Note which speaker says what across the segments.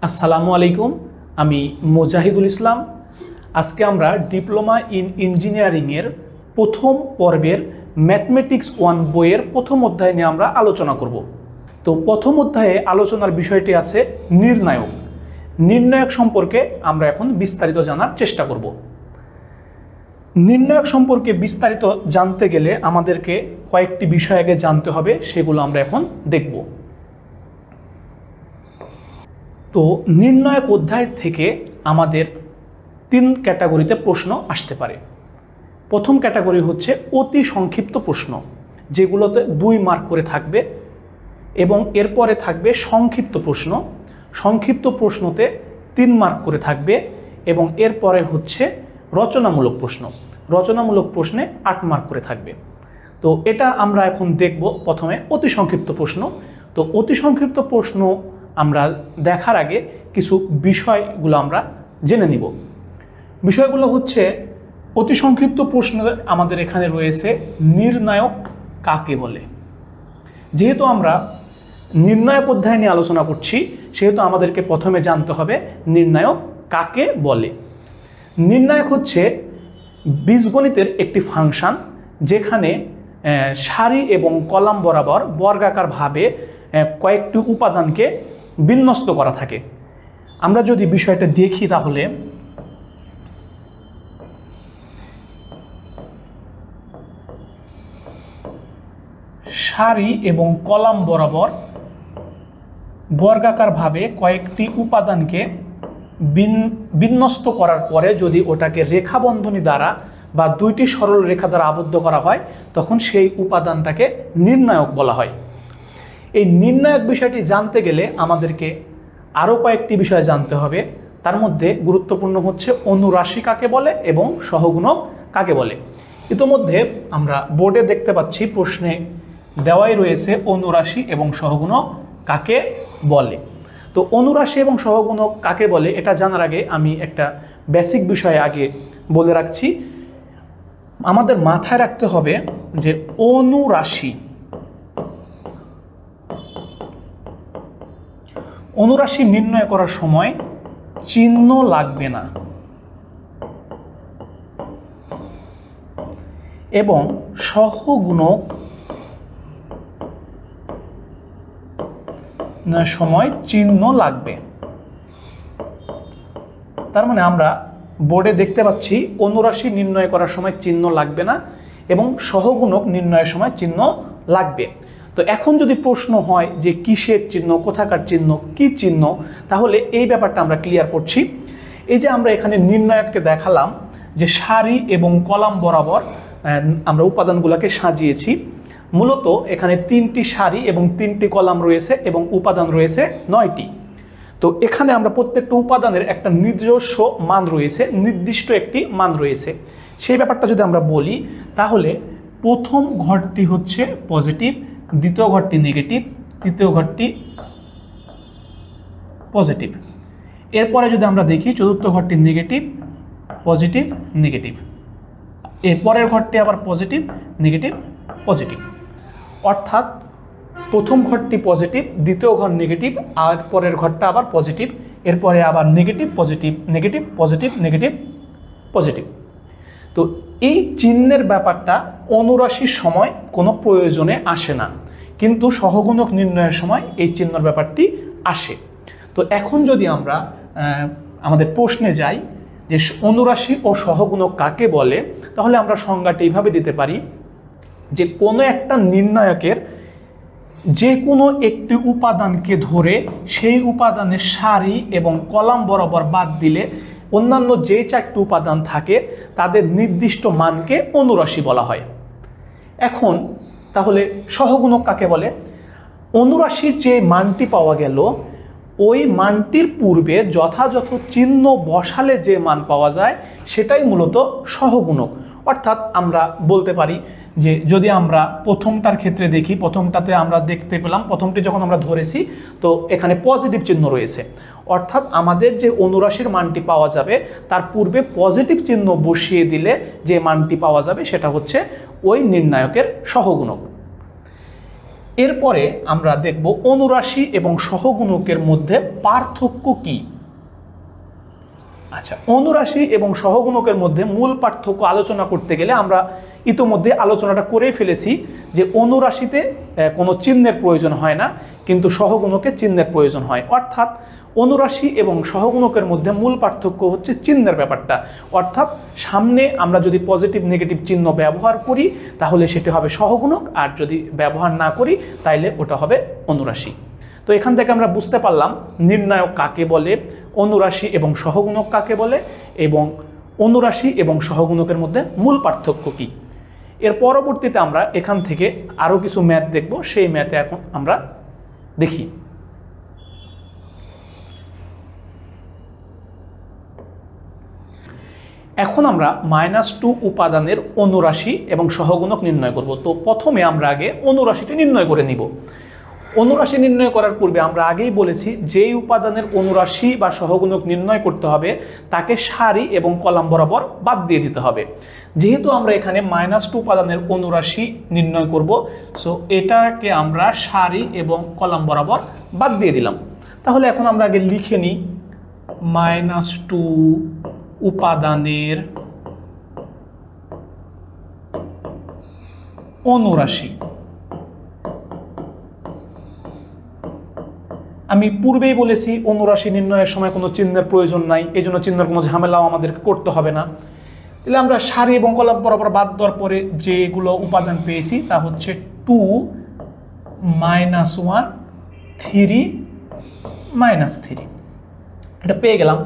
Speaker 1: আসসালামু আলাইকুম। আমি মোজাহিদুল ইসলাম। আজকে আমরা ডিপ্লোমা ইন ইঞ্জিনিয়ারিংয়ের প্রথম পর্বের ম্যাথমেটিক্স 1 বইয়ের প্রথম অধ্যায় নিয়ে আমরা আলোচনা করব। তো প্রথম অধ্যায়ে আলোচনার বিষয়টি আছে নির্ণায়ক। নির্ণায়ক সম্পর্কে আমরা এখন বিস্তারিত জানার চেষ্টা করব। নির্ণায়ক সম্পর্কে বিস্তারিত জানতে গেলে আমাদেরকে কয়েকটি বিষয় আগে জানতে হবে, সেগুলো আমরা এখন দেখব। তো নির্ণায়ক অধ্যায় থেকে আমাদের 3 ক্যাটাগরিতে প্রশ্ন আসতে পারে। প্রথম ক্যাটাগরি হচ্ছে অতি সংক্ষিপ্ত প্রশ্ন, যেগুলোতে 2 মার্ক করে থাকবে, এবং এরপরে থাকবে সংক্ষিপ্ত প্রশ্ন। সংক্ষিপ্ত প্রশ্নতে 3 মার্ক করে থাকবে, এবং এরপরে হচ্ছে রচনামূলক প্রশ্ন। রচনামূলক প্রশ্নে 8 মার্ক করে থাকবে। তো এটা আমরা এখন দেখব। প্রথমে অতি সংক্ষিপ্ত প্রশ্ন। তো অতি সংক্ষিপ্ত প্রশ্ন আমরা দেখার আগে কিছু বিষয়গুলো আমরা জেনে নিব। বিষয়গুলো হচ্ছে, অতি সংক্ষিপ্ত প্রশ্ন আমাদের এখানে রয়েছে নির্ণায়ক কাকে বলে। যেহেতু আমরা নির্ণায়ক অধ্যায় নিয়ে আলোচনা করছি, সেহেতু আমাদেরকে প্রথমে জানতে হবে নির্ণায়ক কাকে বলে। নির্ণায়ক হচ্ছে বীজগণিতের একটি ফাংশন, যেখানে সারি এবং কলাম বরাবর বর্গাকারভাবে কয়েকটি উপাদানকে বিন্যস্ত করা থাকে। আমরা যদি বিষয়টা দেখি, তাহলে সারি এবং কলাম বরাবর বর্গাকারভাবে কয়েকটি উপাদানকে বিন্যস্ত করার পরে যদি ওটাকে রেখা বন্ধনী দ্বারা বা 2টি সরল রেখা দ্বারা আবদ্ধ করা হয়, তখন সেই উপাদানটাকে নির্ণায়ক বলা হয়। এই নির্ণায়ক বিষয়টি জানতে গেলে আমাদেরকে আরও কয়েকটি বিষয় জানতে হবে। তার মধ্যে গুরুত্বপূর্ণ হচ্ছে অনুরাশি কাকে বলে এবং সহগুণক কাকে বলে। ইতোমধ্যে আমরা বোর্ডে দেখতে পাচ্ছি, প্রশ্নে দেওয়াই রয়েছে অনুরাশি এবং সহগুণক কাকে বলে। তো অনুরাশি এবং সহগুণক কাকে বলে এটা জানার আগে আমি একটা বেসিক বিষয় আগে বলে রাখছি। আমাদের মাথায় রাখতে হবে যে অনুরাশি নির্ণয় করার সময় চিহ্ন লাগবে না, এবং সহগুণক সময় চিহ্ন লাগবে। তার মানে আমরা বোর্ডে দেখতে পাচ্ছি অনুরাশি নির্ণয় করার সময় চিহ্ন লাগবে না, এবং সহগুণক নির্ণয়ের সময় চিহ্ন লাগবে। তো এখন যদি প্রশ্ন হয় যে কিসের চিহ্ন, কোথাকার চিহ্ন, কি চিহ্ন, তাহলে এই ব্যাপারটা আমরা ক্লিয়ার করছি। এই যে আমরা এখানে নির্ণায়ককে দেখালাম যে সারি এবং কলাম বরাবর আমরা উপাদানগুলোকে সাজিয়েছি। মূলত এখানে 3টি সারি এবং 3টি কলাম রয়েছে, এবং উপাদান রয়েছে 9টি। তো এখানে আমরা প্রত্যেকটা উপাদানের একটা নিজস্ব মান রয়েছে, নির্দিষ্ট একটি মান রয়েছে। সেই ব্যাপারটা যদি আমরা বলি, তাহলে প্রথম ঘরটি হচ্ছে পজিটিভ, দ্বিতীয় ঘরটি নেগেটিভ, তৃতীয় ঘরটি পজিটিভ। এরপরে যদি আমরা দেখি, চতুর্থ ঘরটি নেগেটিভ, পজিটিভ, নেগেটিভ। এরপরের ঘরটি আবার পজিটিভ, নেগেটিভ, পজিটিভ। অর্থাৎ প্রথম ঘরটি পজিটিভ, দ্বিতীয় ঘর নেগেটিভ, আর পরের ঘরটা আবার পজিটিভ, এরপরে আবার negative, positive, negative, positive, negative, positive. তো এই চিহ্নের ব্যাপারটা অনুরাশির সময় কোনো প্রয়োজনে আসে না, কিন্তু সহগুণক নির্ণয়ের সময় এই চিহ্নের ব্যাপারটি আসে। তো এখন যদি আমরা আমাদের প্রশ্নে যাই যে অনুরাশি ও সহগুণক কাকে বলে, তাহলে আমরা সংজ্ঞাটি এইভাবে দিতে পারি যে কোনো একটা নির্ণায়কের যে কোনো একটি উপাদানকে ধরে সেই উপাদানের সারি এবং কলাম বরাবর বাদ দিলে অন্যান্য যে 4টি উপাদান থাকে তাদের নির্দিষ্ট মানকে অনুরাশি বলা হয়। এখন তাহলে সহগুণক কাকে বলে? অনুরাশির যে মানটি পাওয়া গেল, ওই মানটির পূর্বে যথাযথ চিহ্ন বসালে যে মান পাওয়া যায় সেটাই মূলত সহগুণক। অর্থাৎ আমরা বলতে পারি যে যদি আমরা প্রথমটার ক্ষেত্রে দেখি, প্রথমটাতে আমরা দেখতে পেলাম, প্রথমটি যখন আমরা ধরেছি তো এখানে পজিটিভ চিহ্ন রয়েছে, অর্থাৎ আমাদের যে অনুরাশির মানটি পাওয়া যাবে তার পূর্বে পজিটিভ চিহ্ন বসিয়ে দিলে যে মানটি পাওয়া যাবে সেটা হচ্ছে ওই নির্ণায়কের সহগুণক। এরপরে আমরা দেখব অনুরাশি এবং সহগুণকের মধ্যে পার্থক্য কি। আচ্ছা, অনুরাশি এবং সহগুণকের মধ্যে মূল পার্থক্য আলোচনা করতে গেলে আমরা ইতোমধ্যে আলোচনাটা করে ফেলেছি যে অনুরাশিতে কোনো চিহ্নের প্রয়োজন হয় না, কিন্তু সহগুণকে চিহ্নের প্রয়োজন হয়। অর্থাৎ অনুরাশি এবং সহগুণকের মধ্যে মূল পার্থক্য হচ্ছে চিহ্নের ব্যাপারটা। অর্থাৎ সামনে আমরা যদি পজিটিভ নেগেটিভ চিহ্ন ব্যবহার করি তাহলে সেটি হবে সহগুণক, আর যদি ব্যবহার না করি তাহলে ওটা হবে অনুরাশি। তো এখান থেকে আমরা বুঝতে পারলাম নির্ণায়ক কাকে বলে, অনুরাশি এবং সহগুণক কাকে বলে, এবং অনুরাশি এবং সহগুণকের মধ্যে মূল পার্থক্য কী। এর পরবর্তীতে আমরা এখান থেকে আরও কিছু ম্যাথ দেখব, সেই ম্যাথে এখন আমরা দেখি। এখন আমরা -2 উপাদানের অনুরাশি এবং সহগুণক নির্ণয় করব। তো প্রথমে আমরা আগে অনুরাশিটি নির্ণয় করে নিব। অনুরাশি নির্ণয় করার পূর্বে আমরা আগেই বলেছি যেই উপাদানের অনুরাশি বা সহগুণক নির্ণয় করতে হবে তাকে সারি এবং কলাম বরাবর বাদ দিয়ে দিতে হবে। যেহেতু আমরা এখানে -2 উপাদানের অনুরাশি নির্ণয় করব, সো এটাকে আমরা সারি এবং কলাম বরাবর বাদ দিয়ে দিলাম। তাহলে এখন আমরা আগে লিখে নিই -2 উপাদানের অনুরাশি। আমি পূর্বেই বলেছি অনুরাশি নির্ণয়ের সময় কোনো চিহ্নের প্রয়োজন নাই, এই জন্য চিহ্নের কোনো ঝামেলাও আমাদেরকে করতে হবে না। তাহলে আমরা সারি এবং কলাম বরাবর বাদ দেওয়ার পরে যেগুলো উপাদান পেয়েছি তা হচ্ছে 2 -1 3 -3, এটা পেয়ে গেলাম।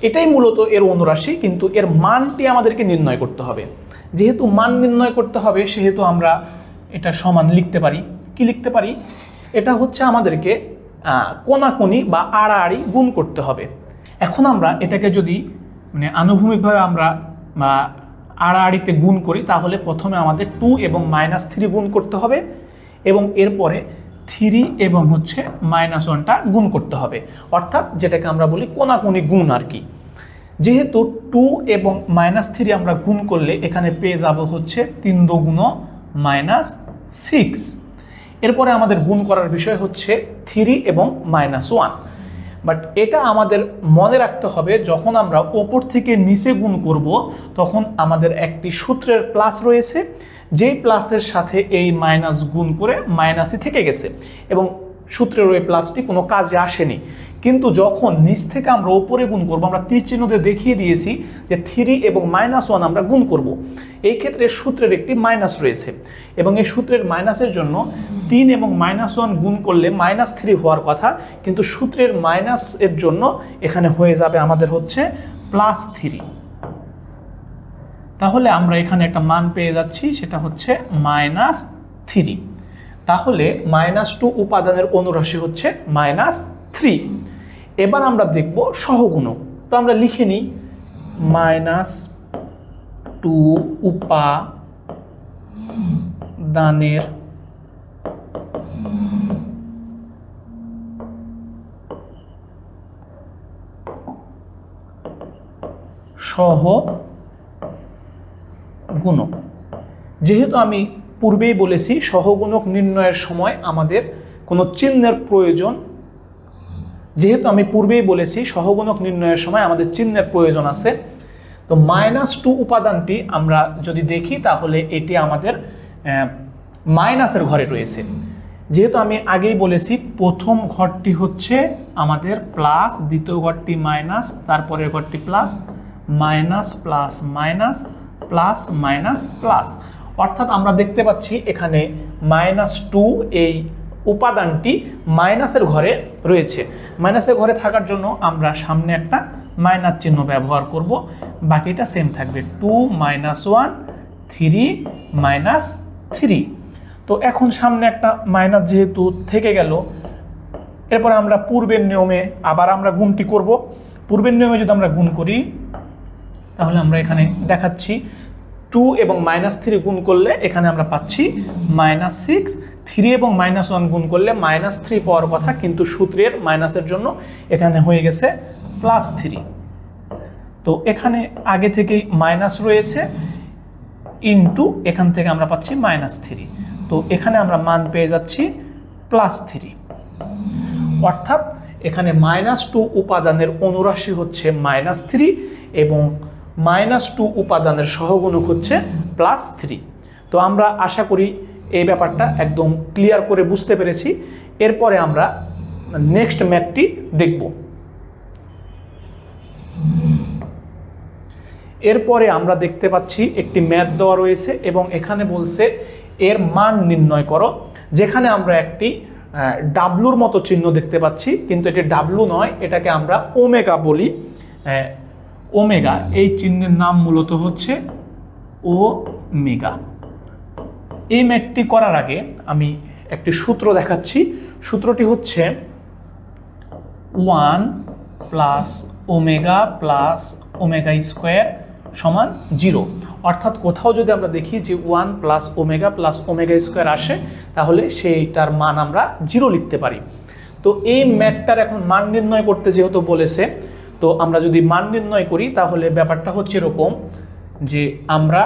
Speaker 1: এটাই মূলত এর অনুরাশি, কিন্তু এর মানটি আমাদেরকে নির্ণয় করতে হবে। যেহেতু মান নির্ণয় করতে হবে সেহেতু আমরা এটা সমান লিখতে পারি। কি লিখতে পারি? এটা হচ্ছে আমাদেরকে কোনাকুনি বা আড়াআড়ি গুণ করতে হবে। এখন আমরা এটাকে যদি আনুভূমিকভাবে আমরা আড়াআড়িতে গুণ করি তাহলে প্রথমে আমাদের 2 এবং -3 গুণ করতে হবে, এবং এরপরে 3 এবং হচ্ছে -1টা গুণ করতে হবে। অর্থাৎ যেটাকে আমরা বলি কোনাকুনি গুণ আর কি। যেহেতু 2 এবং -3 আমরা গুণ করলে এখানে পেয়ে যাব হচ্ছে 3 × 6। এরপরে আমাদের গুণ করার বিষয় হচ্ছে 3 এবং -1। বাট এটা আমাদের মনে রাখতে হবে, যখন আমরা ওপর থেকে নিচে গুণ করব তখন আমাদের একটি সূত্রের প্লাস রয়েছে, যেই প্লাসের সাথে এই মাইনাস গুণ করে মাইনাসই থেকে গেছে এবং সূত্রের ওই প্লাসটি কোনো কাজে আসেনি। কিন্তু যখন নিচ থেকে আমরা ওপরে গুণ করব, আমরা তীর চিহ্ন দিয়ে দেখিয়ে দিয়েছি যে 3 এবং -1 আমরা গুণ করব। এই ক্ষেত্রে সূত্রের একটি মাইনাস রয়েছে এবং এই সূত্রের মাইনাসের জন্য 3 এবং -1 গুণ করলে -3 হওয়ার কথা, কিন্তু সূত্রের মাইনাস এর জন্য এখানে হয়ে যাবে আমাদের হচ্ছে +3। তাহলে আমরা এখানে একটা মান পেয়ে যাচ্ছি, সেটা হচ্ছে -3। তাহলে -2 উপাদানের অনুরাশি হচ্ছে -3। এবার আমরা দেখব সহগুণক। তো আমরা লিখে নিই -2 উপাদানের সহগুণক। যেহেতু আমি পূর্বেই বলেছি সহগুণক নির্ণয়ের সময় আমাদের কোনো চিহ্নের প্রয়োজন, আমাদের চিহ্নের প্রয়োজন আছে। তো -2 উপাদানটি আমরা যদি দেখি তাহলে এটি আমাদের মাইনাসের ঘরে রয়েছে। যেহেতু আমি আগেই বলেছি প্রথম ঘরটি হচ্ছে আমাদের প্লাস, দ্বিতীয় ঘরটি মাইনাস, তারপরের ঘরটি plus, minus plus minus plus minus plus. অর্থাৎ আমরা দেখতে পাচ্ছি এখানে -2 এই উপাদানটি মাইনাসের ঘরে রয়েছে। মাইনাসের ঘরে থাকার জন্য আমরা সামনে একটা মাইনাস চিহ্ন ব্যবহার করব, বাকিটা সেম থাকবে 2 -1 3 -3। তো এখন সামনে একটা মাইনাস যেহেতু থেকে গেল, এরপর আমরা পূর্বের নিয়মে আবার আমরা গুণটি করব। পূর্বের নিয়মে যদি আমরা গুণ করি তাহলে আমরা এখানে দেখাচ্ছি 2 এবং -3 গুণ করলে এখানে আমরা পাচ্ছি -6, 3 এবং -1 গুণ করলে -3 পাওয়ার কথা, কিন্তু সূত্রের মাইনাসের জন্য এখানে হয়ে গেছে +3। তো এখানে আগে থেকেই মাইনাস রয়েছে, ইনটু এখান থেকে আমরা পাচ্ছি -3। তো এখানে আমরা মান পেয়ে যাচ্ছি +3, অর্থাৎ এখানে -2 উপাদানের অনুরাশি হচ্ছে -3 এবং -2 উপাদানের সহগুণক হচ্ছে +3। তো আমরা আশা করি এই ব্যাপারটা একদম ক্লিয়ার করে বুঝতে পেরেছি। এরপরে আমরা নেক্সট ম্যাথটি দেখব। এরপরে আমরা দেখতে পাচ্ছি একটি ম্যাথ দেওয়া রয়েছে এবং এখানে বলছে এর মান নির্ণয় করো, যেখানে আমরা একটি ডাব্লুর মতো চিহ্ন দেখতে পাচ্ছি, কিন্তু এটি ডাব্লু নয়, এটাকে আমরা ওমেগা বলি। ওমেগা এই চিহ্নের নাম মূলত হচ্ছে ওমেগা। এই ম্যাথটি করার আগে আমি একটি সূত্র দেখাচ্ছি। সূত্রটি হচ্ছে 1 + ওমেগা + ওমেগা স্কোয়ার সমান 0। অর্থাৎ কোথাও যদি আমরা দেখি যে 1 + ওমেগা + ওমেগা স্কোয়ার আসে, তাহলে সেইটার মান আমরা 0 লিখতে পারি। তো এই ম্যাথটার এখন মান নির্ণয় করতে যেহেতু বলেছে, তো আমরা যদি মান নির্ণয় করি তাহলে ব্যাপারটা হচ্ছে এরকম যে আমরা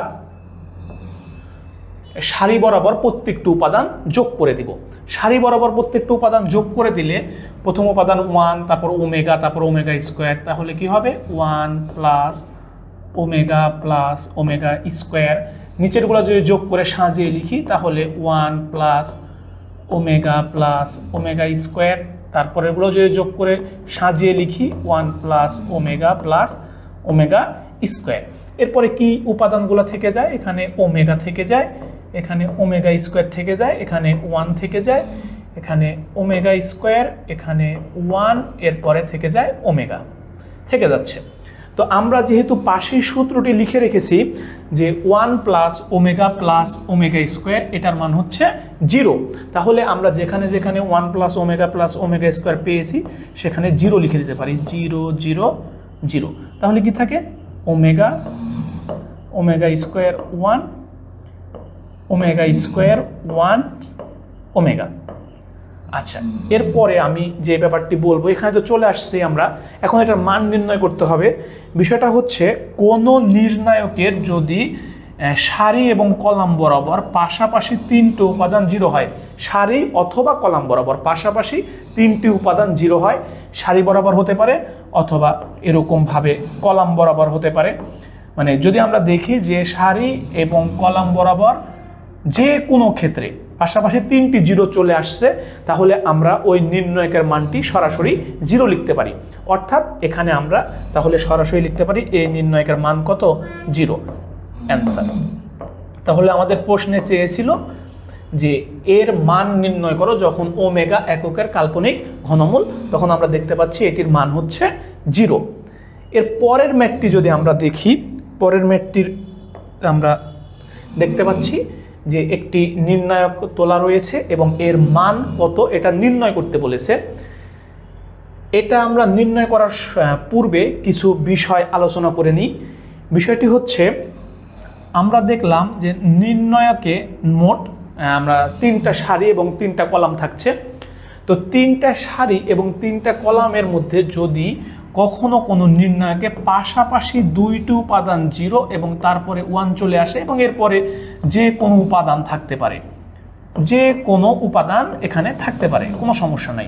Speaker 1: সারি বরাবর প্রত্যেকটি উপাদান যোগ করে দিব। সারি বরাবর প্রত্যেকটি উপাদান যোগ করে দিলে প্রথম উপাদান 1, তারপর ওমেগা, তারপর ওমেগা স্কোয়ার, তাহলে কি হবে 1 + ওমেগা + ওমেগা স্কোয়ার। নিচেরগুলো যদি যোগ করে সাজিয়ে লিখি তাহলে 1 + ওমেগা + ওমেগা স্কোয়ার। তারপরেরগুলো যদি যোগ করে সাজিয়ে লিখি 1 + ওমেগা + ওমেগা স্কোয়ার। এরপরে কি উপাদানগুলো থেকে যায়? এখানে ওমেগা থেকে যায়, এখানে ওমেগা স্কোয়ার থেকে যায়, এখানে 1 থেকে যায়, এখানে ওমেগা স্কোয়ার, এখানে 1, এরপরে থেকে যায় ওমেগা থেকে যাচ্ছে। তো আমরা যেহেতু পাশেই সূত্রটি লিখে রেখেছি যে 1 + ওমেগা + ওমেগা স্কোয়ার, এটার মান হচ্ছে 0, তাহলে আমরা যেখানে যেখানে 1 + ওমেগা + ওমেগা স্কোয়ার পেয়েছি সেখানে 0 লিখে দিতে পারি, 0 0 0। তাহলে কি থাকে omega, omega square 1, omega square 1 omega. আচ্ছা, এরপরে আমি যে ব্যাপারটি বলবো, এখানে তো চলে আসছি আমরা, এখন এটার মান নির্ণয় করতে হবে। বিষয়টা হচ্ছে কোনো নির্ণায়কের যদি সারি এবং কলাম বরাবর পাশাপাশি 3টি উপাদান 0 হয়, সারি অথবা কলাম বরাবর পাশাপাশি 3টি উপাদান 0 হয়, সারি বরাবর হতে পারে অথবা এরকমভাবে কলাম বরাবর হতে পারে। মানে যদি আমরা দেখি যে সারি এবং কলাম বরাবর যে কোনো ক্ষেত্রে পাশাপাশি 3টি 0 চলে আসছে, তাহলে আমরা ওই নির্ণয়কের মানটি সরাসরি 0 লিখতে পারি। অর্থাৎ এখানে আমরা তাহলে সরাসরি লিখতে পারি এই নির্ণয়কের মান কত? 0। অ্যান্সার। তাহলে আমাদের প্রশ্নে চেয়েছিল যে এর মান নির্ণয় করো যখন ওমেগা এককের কাল্পনিক ঘনমূল, তখন আমরা দেখতে পাচ্ছি এটির মান হচ্ছে 0। এর পরের ম্যাথটি যদি আমরা দেখি, পরের ম্যাথটির আমরা দেখতে পাচ্ছি যে একটি নির্ণায়ক তোলা রয়েছে এবং এর মান কত এটা নির্ণয় করতে বলেছে। এটা আমরা নির্ণয় করার পূর্বে কিছু বিষয় আলোচনা করে নিই। বিষয়টি হচ্ছে আমরা দেখলাম যে নির্ণয়কে মোট আমরা 3টা সারি এবং 3টা কলাম থাকছে। তো 3টা সারি এবং 3টা কলামের মধ্যে যদি কখনো কোনো নির্ণয়কে পাশাপাশি 2টি উপাদান 0 এবং তারপরে 1 চলে আসে এবং এরপরে যে কোনো উপাদান থাকতে পারে, যে কোনো উপাদান এখানে থাকতে পারে, কোনো সমস্যা নাই,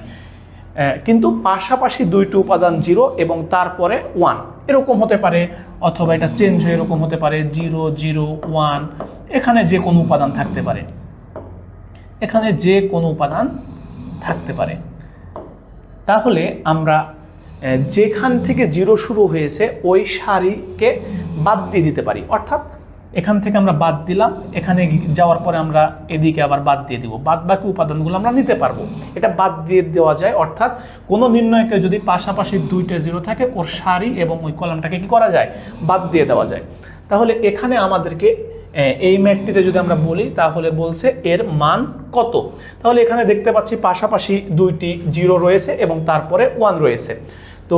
Speaker 1: কিন্তু পাশাপাশি 2টি উপাদান 0 এবং তারপরে 1 এরকম হতে পারে, অথবা এটা চেঞ্জ হয়ে এরকম হতে পারে 0 0 1, এখানে যে কোনো উপাদান থাকতে পারে, এখানে যে কোনো উপাদান থাকতে পারে। তাহলে আমরা যেখান থেকে 0 শুরু হয়েছে ওই সারিকে বাদ দিয়ে দিতে পারি। অর্থাৎ এখান থেকে আমরা বাদ দিলাম, এখানে যাওয়ার পরে আমরা এদিকে আবার বাদ দিয়ে দিব, বাদ বাকি উপাদানগুলো আমরা নিতে পারবো। এটা বাদ দিয়ে দেওয়া যায়। অর্থাৎ কোনো নির্ণয়কে যদি পাশাপাশি 2টা 0 থাকে, ওর সারি এবং ওই কলামটাকে কি করা যায়? বাদ দিয়ে দেওয়া যায়। তাহলে এখানে আমাদেরকে এই ম্যাথটিতে যদি আমরা বলি তাহলে বলছে এর মান কত। তাহলে এখানে দেখতে পাচ্ছি পাশাপাশি 2টি 0 রয়েছে এবং তারপরে 1 রয়েছে। তো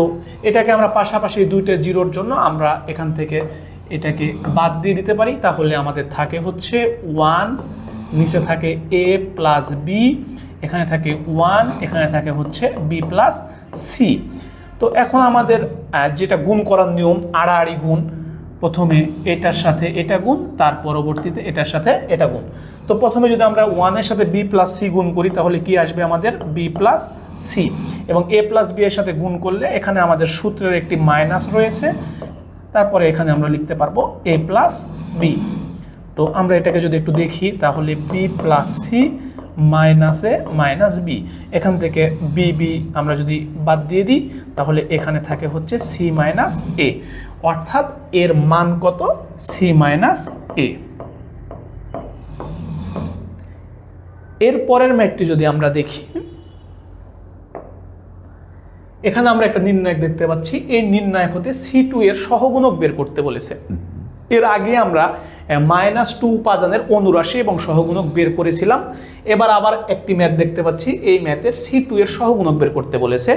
Speaker 1: এটাকে আমরা পাশাপাশি 2টা 0-র জন্য আমরা এখান থেকে এটাকে বাদ দিয়ে দিতে পারি। তাহলে আমাদের থাকে হচ্ছে 1, নিচে থাকে a প্লাস b, এখানে থাকে 1, এখানে থাকে হচ্ছে b প্লাস c। তো এখন আমাদের যেটা গুণ করার নিয়ম, আড়াআড়ি গুণ, প্রথমে এটার সাথে এটা গুণ, তার পরবর্তীতে এটার সাথে এটা গুণ। তো প্রথমে যদি আমরা 1 এর সাথে b প্লাস সি গুণ করি তাহলে কি আসবে আমাদের b প্লাস সি, এবং a প্লাস b এর সাথে গুণ করলে এখানে আমাদের সূত্রের একটি মাইনাস রয়েছে, তারপরে এখানে আমরা লিখতে পারবো a প্লাস b। তো আমরা এটাকে যদি একটু দেখি তাহলে b প্লাস সি মাইনাসে মাইনাস বি, এখান থেকে বি বি আমরা যদি বাদ দিয়ে দিই তাহলে এখানে থাকে হচ্ছে সি মাইনাস এ, অর্থাৎ এর মান কত? সি মাইনাস এ। এর পরের ম্যাথটি যদি আমরা দেখি, এখানে আমরা একটা নির্ণায়ক দেখতে পাচ্ছি। এই নির্ণায়ক হতে C2 এর সহগুণক বের করতে বলেছে। এর আগে আমরা -2 উপাদানের অনুরাশি এবং সহগুণক বের করেছিলাম। এবার আবার একটি ম্যাথ দেখতে পাচ্ছি, এই ম্যাথের C2 এর সহগুণক বের করতে বলেছে।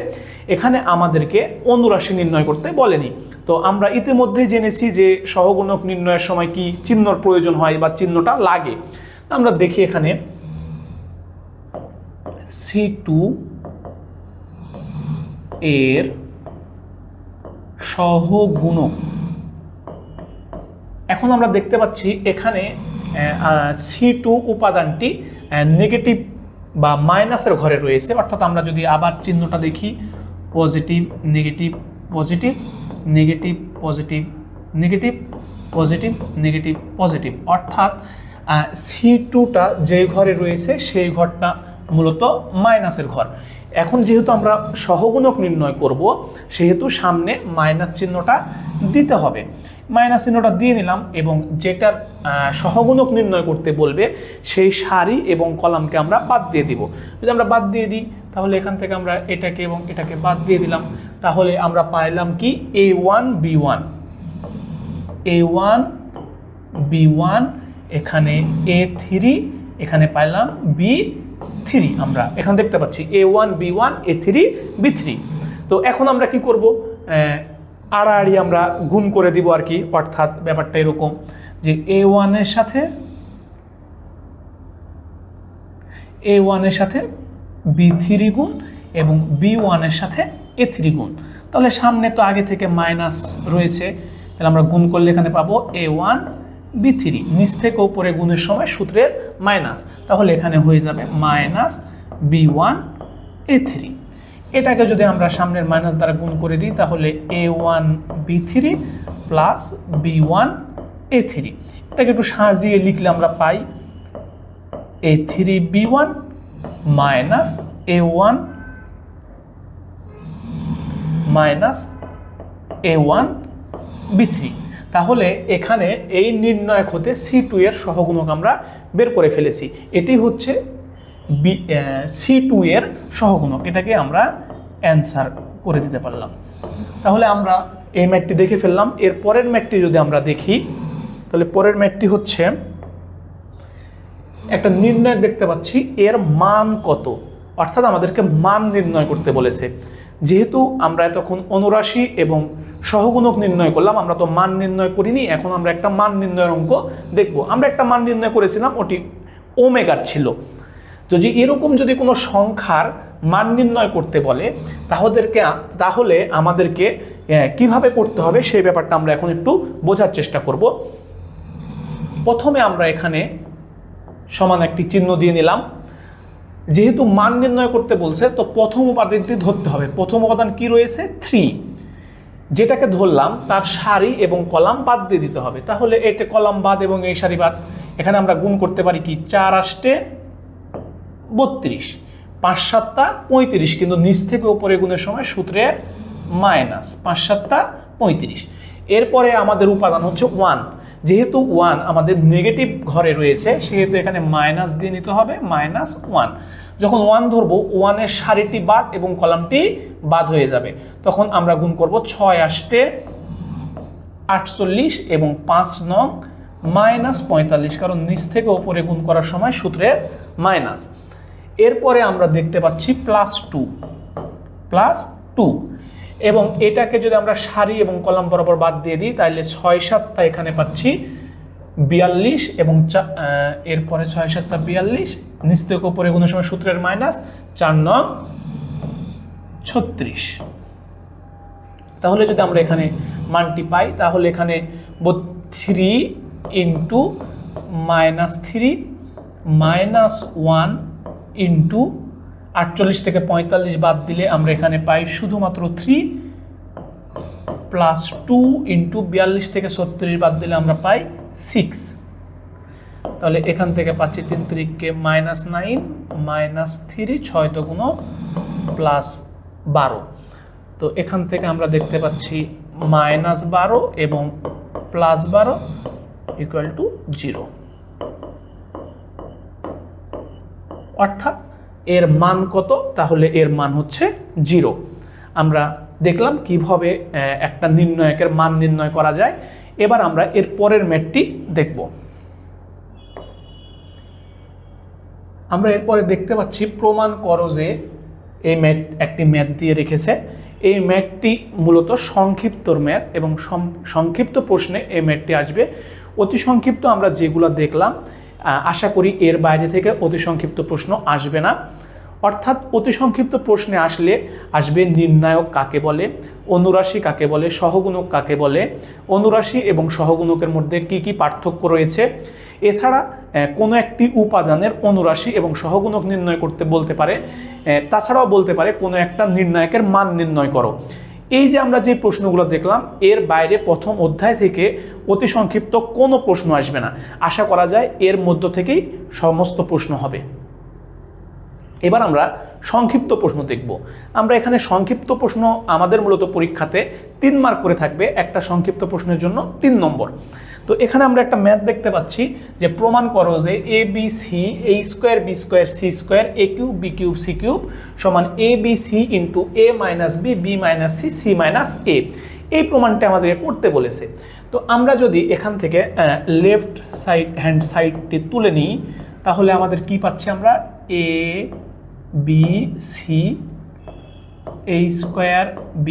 Speaker 1: এখানে আমাদেরকে অনুরাশি নির্ণয় করতে বলেনি। তো আমরা ইতিমধ্যেই জেনেছি যে সহগুণক নির্ণয়ের সময় কি চিহ্নর প্রয়োজন হয় বা চিহ্নটা লাগে। আমরা দেখি এখানে C2 এর সহগুণক, এখন আমরা দেখতে পাচ্ছি এখানে C2 উপাদানটি নেগেটিভ বা মাইনাসের ঘরে রয়েছে, অর্থাৎ আমরা যদি আবার চিহ্নটা দেখি positive negative positive negative positive negative positive negative positive, অর্থাৎ C2টা যে ঘরে রয়েছে সেই ঘরটা মূলত মাইনাসের ঘর। এখন যেহেতু আমরা সহগুণক নির্ণয় করব সেহেতু সামনে মাইনাস চিহ্নটা দিতে হবে। মাইনাস চিহ্নটা দিয়ে নিলাম এবং যেটার সহগুণক নির্ণয় করতে বলবে সেই সারি এবং কলামকে আমরা বাদ দিয়ে দিব। যদি আমরা বাদ দিয়ে দিই তাহলে এখান থেকে আমরা এটাকে এবং এটাকে বাদ দিয়ে দিলাম, তাহলে আমরা পাইলাম কি A1 B1 A1 B1, এখানে A3, এখানে পাইলাম B3। আমরা এখানে দেখতে পাচ্ছি A1 B1 A3 B3। তো এখন আমরা কি করব, আড়াআড়ি আমরা গুণ করে দিব আর কি, অর্থাৎ ব্যাপারটা এরকম যে A1 এর সাথে B3 গুণ এবং B1 এর সাথে A3 গুণ। তাহলে সামনে তো আগে থেকে মাইনাস রয়েছে, তাহলে আমরা গুণ করলে এখানে পাবো A1 B3, নিচ থেকে উপরে গুণের সময় সূত্রের মাইনাস, তাহলে এখানে হয়ে যাবে মাইনাস B1 A3। এটাকে যদি আমরা সামনের মাইনাস দ্বারা গুণ করে দিই তাহলে A1 B3 plus B1 A3। এটাকে একটু সাজিয়ে লিখলে আমরা পাই A3 B1 minus A1 minus A1 B3। তাহলে এখানে এই নির্ণায়ক হতে C2 এর সহগুণক আমরা বের করে ফেলেছি। এটি হচ্ছে C2 এর সহগুণক, এটাকে আমরা অ্যান্সার করে দিতে পারলাম। তাহলে আমরা এই ম্যাথটি দেখে ফেললাম। এর পরের ম্যাথটি যদি আমরা দেখি তাহলে পরের ম্যাথটি হচ্ছে একটা নির্ণায়ক দেখতে পাচ্ছি, এর মান কত, অর্থাৎ আমাদেরকে মান নির্ণয় করতে বলেছে। যেহেতু আমরা এতক্ষণ অনুরাশি এবং সহগুণক নির্ণয় করলাম, আমরা তো মান নির্ণয় করিনি, এখন আমরা একটা মান নির্ণয়ের অঙ্ক দেখব। আমরা একটা মান নির্ণয় করেছিলাম, ওটি ওমেগার ছিল। যদি এরকম যদি কোনো সংখ্যার মান নির্ণয় করতে বলে তাহলে আমাদেরকে কিভাবে করতে হবে সেই ব্যাপারটা আমরা এখন একটু বোঝার চেষ্টা করব। প্রথমে আমরা এখানে সমান একটি চিহ্ন দিয়ে নিলাম। যেহেতু মান নির্ণয় করতে বলছে তো প্রথম উপাদানটি ধরতে হবে। প্রথম উপাদান কি রয়েছে? 3, যেটাকে ধরলাম তার সারি এবং কলাম বাদ দিয়ে দিতে হবে। তাহলে এটা কলাম বাদ এবং এই সারি বাদ, এখানে আমরা গুণ করতে পারি কি 4 8 32, 5 7 35, কিন্তু নিচ থেকে উপরে গুণের সময় সূত্রের মাইনাস 5 7 35। এরপরে আমাদের উপাদান হচ্ছে 1, যেহেতু 1 আমাদের নেগেটিভ ঘরে রয়েছে সেহেতু এখানে মাইনাস দিয়ে নিতে হবে, -1। যখন 1 ধরবো 1 এর সারিটি বাদ এবং কলামটি বাদ হয়ে যাবে, তখন আমরা গুণ করব 6 8 48 এবং 5 9 -45, কারণ নিচ থেকে উপরে গুণ করার সময় সূত্রের মাইনাস। এরপরে আমরা দেখতে পাচ্ছি +2 এবং এটাকে যদি আমরা সারি এবং কলাম বরাবর বাদ দিয়ে দিই তাহলে 6 7 এখানে পাচ্ছি 42 এবং এরপরে 6 7 42, নিচ থেকে উপরে গুণের সময় সূত্রের মাইনাস, 4 9 36। তাহলে যদি আমরা এখানে মানটি পাই তাহলে এখানে 3 ইন্টু -3 -1 ইন্টু 48 থেকে 45 বাদ দিলে আমরা এখানে পাই শুধুমাত্র 3 প্লাস 2 ইন্টু 42 থেকে 36 বাদ দিলে আমরা পাই 6। তাহলে এখান থেকে পাচ্ছি 3 3কে -9 -3 6 দুগুণ +12। তো এখান থেকে আমরা দেখতে পাচ্ছি -12 এবং +12 = 0, অর্থাৎ এর মান কত? তাহলে এর মান হচ্ছে 0। আমরা দেখলাম কিভাবে একটা নির্ণায়কের মান নির্ণয় করা যায়। এবার আমরা এর পরের ম্যাথটি দেখব। আমরা এরপরে দেখতে পাচ্ছি প্রমাণ করো যে এই ম্যাথ একটি ম্যাথ দিয়ে রেখেছে। এই ম্যাথটি মূলত সংক্ষিপ্তর ম্যাথ এবং সংক্ষিপ্ত প্রশ্নে এই ম্যাথটি আসবে। অতি সংক্ষিপ্ত আমরা যেগুলো দেখলাম, আশা করি এর বাইরে থেকে অতি সংক্ষিপ্ত প্রশ্ন আসবে না। অর্থাৎ অতি সংক্ষিপ্ত প্রশ্নে আসবে নির্ণায়ক কাকে বলে, অনুরাশি কাকে বলে, সহগুণক কাকে বলে, অনুরাশি এবং সহগুণকের মধ্যে কি কি পার্থক্য রয়েছে, এছাড়া কোনো একটি উপাদানের অনুরাশি এবং সহগুণক নির্ণয় করতে বলতে পারে, তাছাড়াও বলতে পারে কোনো একটা নির্ণায়কের মান নির্ণয় করো। এই যে আমরা যে প্রশ্নগুলো দেখলাম, এর বাইরে প্রথম অধ্যায় থেকে অতি সংক্ষিপ্ত কোনো প্রশ্ন আসবে না। আশা করা যায় এর মধ্য থেকেই সমস্ত প্রশ্ন হবে। এবার আমরা সংক্ষিপ্ত প্রশ্ন দেখব। আমরা এখানে সংক্ষিপ্ত প্রশ্ন আমাদের মূলত পরীক্ষাতে 3 মার্ক করে থাকবে, একটা সংক্ষিপ্ত প্রশ্নের জন্য 3 নম্বর। তো এখানে আমরা একটা ম্যাথ দেখতে পাচ্ছি যে প্রমাণ করো যে ABC A² B² C² A³ B³ C³ সমান ABC into A - B B - C C - A। এই প্রমাণটা আমাদেরকে করতে বলেছে। তো আমরা যদি এখান থেকে লেফট হ্যান্ড সাইডটি তুলে নিই, তাহলে আমাদের কি পাচ্ছি? আমরা A B C A² B²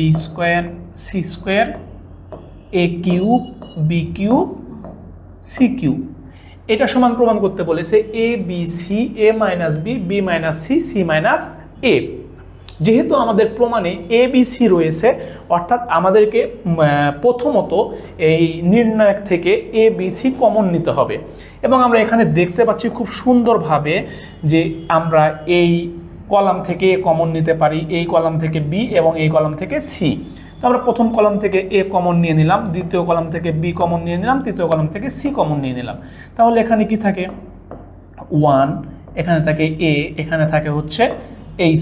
Speaker 1: C² A³ B³ C³ এটা সমান প্রমাণ করতে বলেছে ABC A - B B - C C - A। যেহেতু আমাদের প্রমাণে ABC রয়েছে, অর্থাৎ আমাদেরকে প্রথমত এই নির্ণায়ক থেকে ABC কমন নিতে হবে। এবং আমরা এখানে দেখতে পাচ্ছি খুব সুন্দরভাবে যে আমরা এই কলাম থেকে A কমন নিতে পারি, এই কলাম থেকে B এবং এই কলাম থেকে C। তো আমরা প্রথম কলাম থেকে A কমন নিয়ে নিলাম, দ্বিতীয় কলাম থেকে B কমন নিয়ে নিলাম, তৃতীয় কলাম থেকে C কমন নিয়ে নিলাম। তাহলে এখানে কি থাকে? 1, এখানে থাকে A, এখানে থাকে হচ্ছে A²,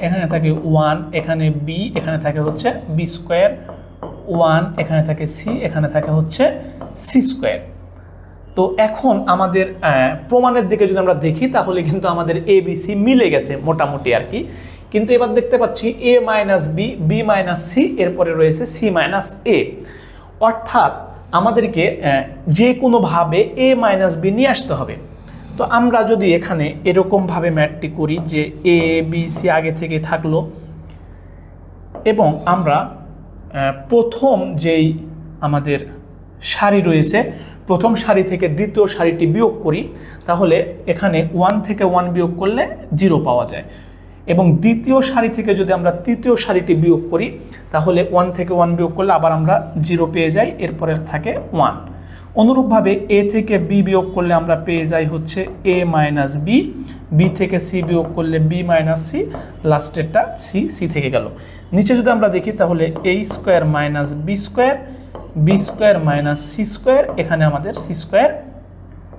Speaker 1: এখানে থাকে 1, এখানে B, এখানে থাকে হচ্ছে B², 1, এখানে থাকে C, এখানে থাকে হচ্ছে C²। তো এখন আমাদের প্রমাণের দিকে যদি আমরা দেখি, তাহলে কিন্তু আমাদের ABC মিলে গেছে মোটামুটি আর কি। কিন্তু এবার দেখতে পাচ্ছি A - B B - C, এরপরে রয়েছে C - A। অর্থাৎ আমাদেরকে যে কোনোভাবে A - B নিয়ে আসতে হবে। তো আমরা যদি এখানে এরকমভাবে ম্যাথটি করি যে A B C আগে থেকে থাকলো, এবং আমরা প্রথম যেই আমাদের সারি রয়েছে, প্রথম সারি থেকে দ্বিতীয় সারিটি বিয়োগ করি, তাহলে এখানে 1 থেকে 1 বিয়োগ করলে 0 পাওয়া যায়। এবং দ্বিতীয় সারি থেকে যদি আমরা তৃতীয় সারিটি বিয়োগ করি, তাহলে 1 থেকে 1 বিয়োগ করলে আবার আমরা 0 পেয়ে যাই, এরপরে থাকে 1। অনুরূপভাবে A থেকে B বিয়োগ করলে আমরা পেয়ে যাই হচ্ছে A - B, B থেকে C বিয়োগ করলে B - C, লাস্টেরটা C, C থেকে গেল। নিচে যদি আমরা দেখি, তাহলে A² - B² B² - C², এখানে আমাদের C²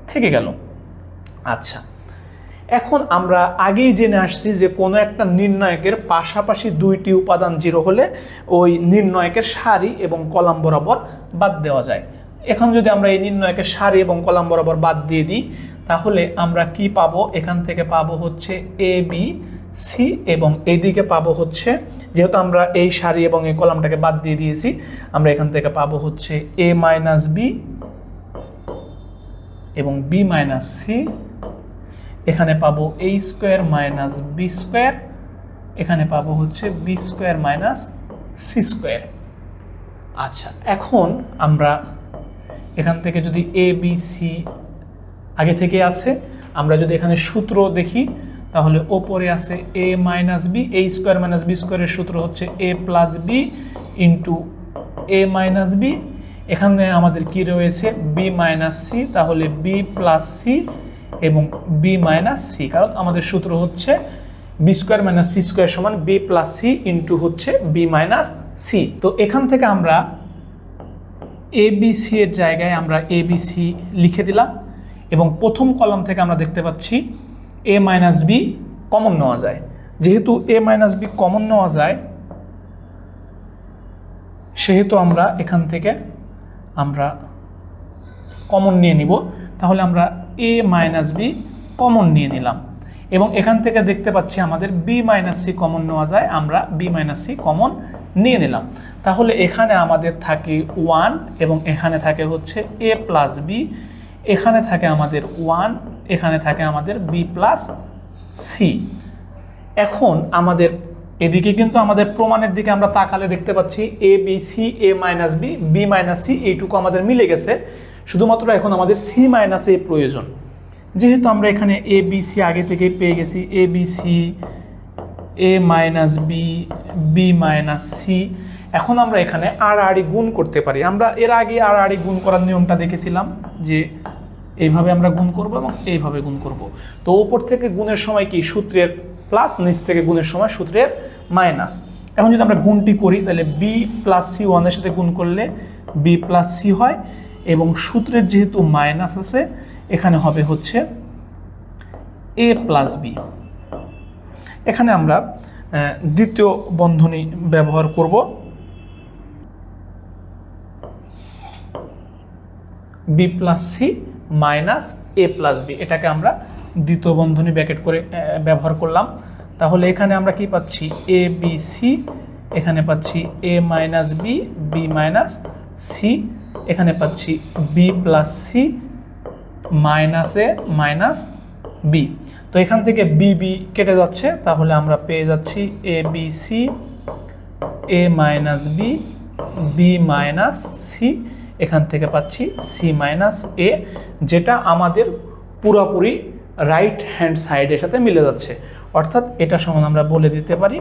Speaker 1: থেকে গেল। আচ্ছা, এখন আমরা আগেই জেনে আসছি যে কোনো একটা নির্ণায়কের পাশাপাশি 2টি উপাদান 0 হলে ওই নির্ণায়কের সারি এবং কলাম বরাবর বাদ দেওয়া যায়। এখন যদি আমরা এই নির্ণায়কের সারি এবং কলাম বরাবর বাদ দিয়ে দিই, তাহলে আমরা কি পাবো? এখান থেকে পাবো হচ্ছে AB C, এবং এইদিকে পাবো হচ্ছে, যেহেতু আমরা এই সারি এবং এই কলামটাকে বাদ দিয়ে দিয়েছি, আমরা এখান থেকে পাবো হচ্ছে A - B এবং B - C, এখানে পাবো A² - B², এখানে পাবো হচ্ছে B² - C²। আচ্ছা, এখন আমরা এখান থেকে যদি A B C আগে থেকে আছে, আমরা যদি এখানে সূত্র দেখি, তাহলে ওপরে আছে A - B, A² - B² এর সূত্র হচ্ছে A + B into A - B, এখানে আমাদের কি রয়েছে বি মাইনাস সি, তাহলে বি প্লাস সি এবং বি মাইনাস সি, কারণ আমাদের সূত্র হচ্ছে B square minus C square সমান বি প্লাস সি ইন্টু হচ্ছে বি মাইনাস সি। তো এখান থেকে আমরা এ বি সি এর জায়গায় আমরা এ বি সি লিখে দিলাম এবং প্রথম কলাম থেকে আমরা দেখতে পাচ্ছি এ মাইনাস বি কমন নেওয়া যায়। যেহেতু এ মাইনাস বি কমন নেওয়া যায় সেহেতু আমরা এখান থেকে আমরা কমন নিয়ে নিব, তাহলে আমরা এ মাইনাস বি কমন নিয়ে নিলাম এবং এখান থেকে দেখতে পাচ্ছি আমাদের বি মাইনাস সি কমন নেওয়া যায়, আমরা বি মাইনাস সি কমন নিয়ে নিলাম। তাহলে এখানে আমাদের থাকে 1 এবং এখানে থাকে হচ্ছে এ প্লাস বি, এখানে থাকে আমাদের 1, এখানে থাকে আমাদের বি প্লাস সি। এখন আমাদের এদিকে কিন্তু আমাদের প্রমাণের দিকে আমরা তাকালে দেখতে পাচ্ছি a b c a minus b b minus c এইটুকু আমাদের মিলে গেছে, শুধুমাত্র এখন আমাদের সি মাইনাস এ প্রয়োজন। যেহেতু আমরা এখানে এ বি সি আগে থেকে পেয়ে গেছি, a b c a minus b b minus c, এখন আমরা এখানে আড়াআড়ি গুণ করতে পারি। আমরা এর আগে আড়াআড়ি গুণ করার নিয়মটা দেখেছিলাম যে এইভাবে আমরা গুণ করব এবং এইভাবে গুণ করব। তো উপর থেকে গুণের সময় কি সূত্রের প্লাস, নিচ থেকে গুণের সময় সূত্রের মাইনাস। এখন যদি আমরা গুণটি করি তাহলে বি প্লাস সি 1 এর সাথে গুণ করলে বি প্লাস সি হয় এবং সূত্রের যেহেতু মাইনাস আছে এখানে হবে হচ্ছে এ প্লাস বি। এখানে আমরা দ্বিতীয় বন্ধনী ব্যবহার করব, B plus c minus a plus B, এটাকে আমরা দ্বিতীয় বন্ধনী ব্র্যাকেট করে ব্যবহার করলাম। তাহলে এখানে আমরা কি পাচ্ছি এ বি সি, এখানে পাচ্ছি a minus b b minus c, এখানে পাচ্ছি b plus c minus a minus b. তো এখান থেকে বি বি কেটে যাচ্ছে, তাহলে আমরা পেয়ে যাচ্ছি a b c a minus b b minus c, এখান থেকে পাচ্ছি সি মাইনাস এ, যেটা আমাদের পুরোপুরি রাইট হ্যান্ড সাইডের সাথে মিলে যাচ্ছে। অর্থাৎ এটা সমান আমরা বলে দিতে পারি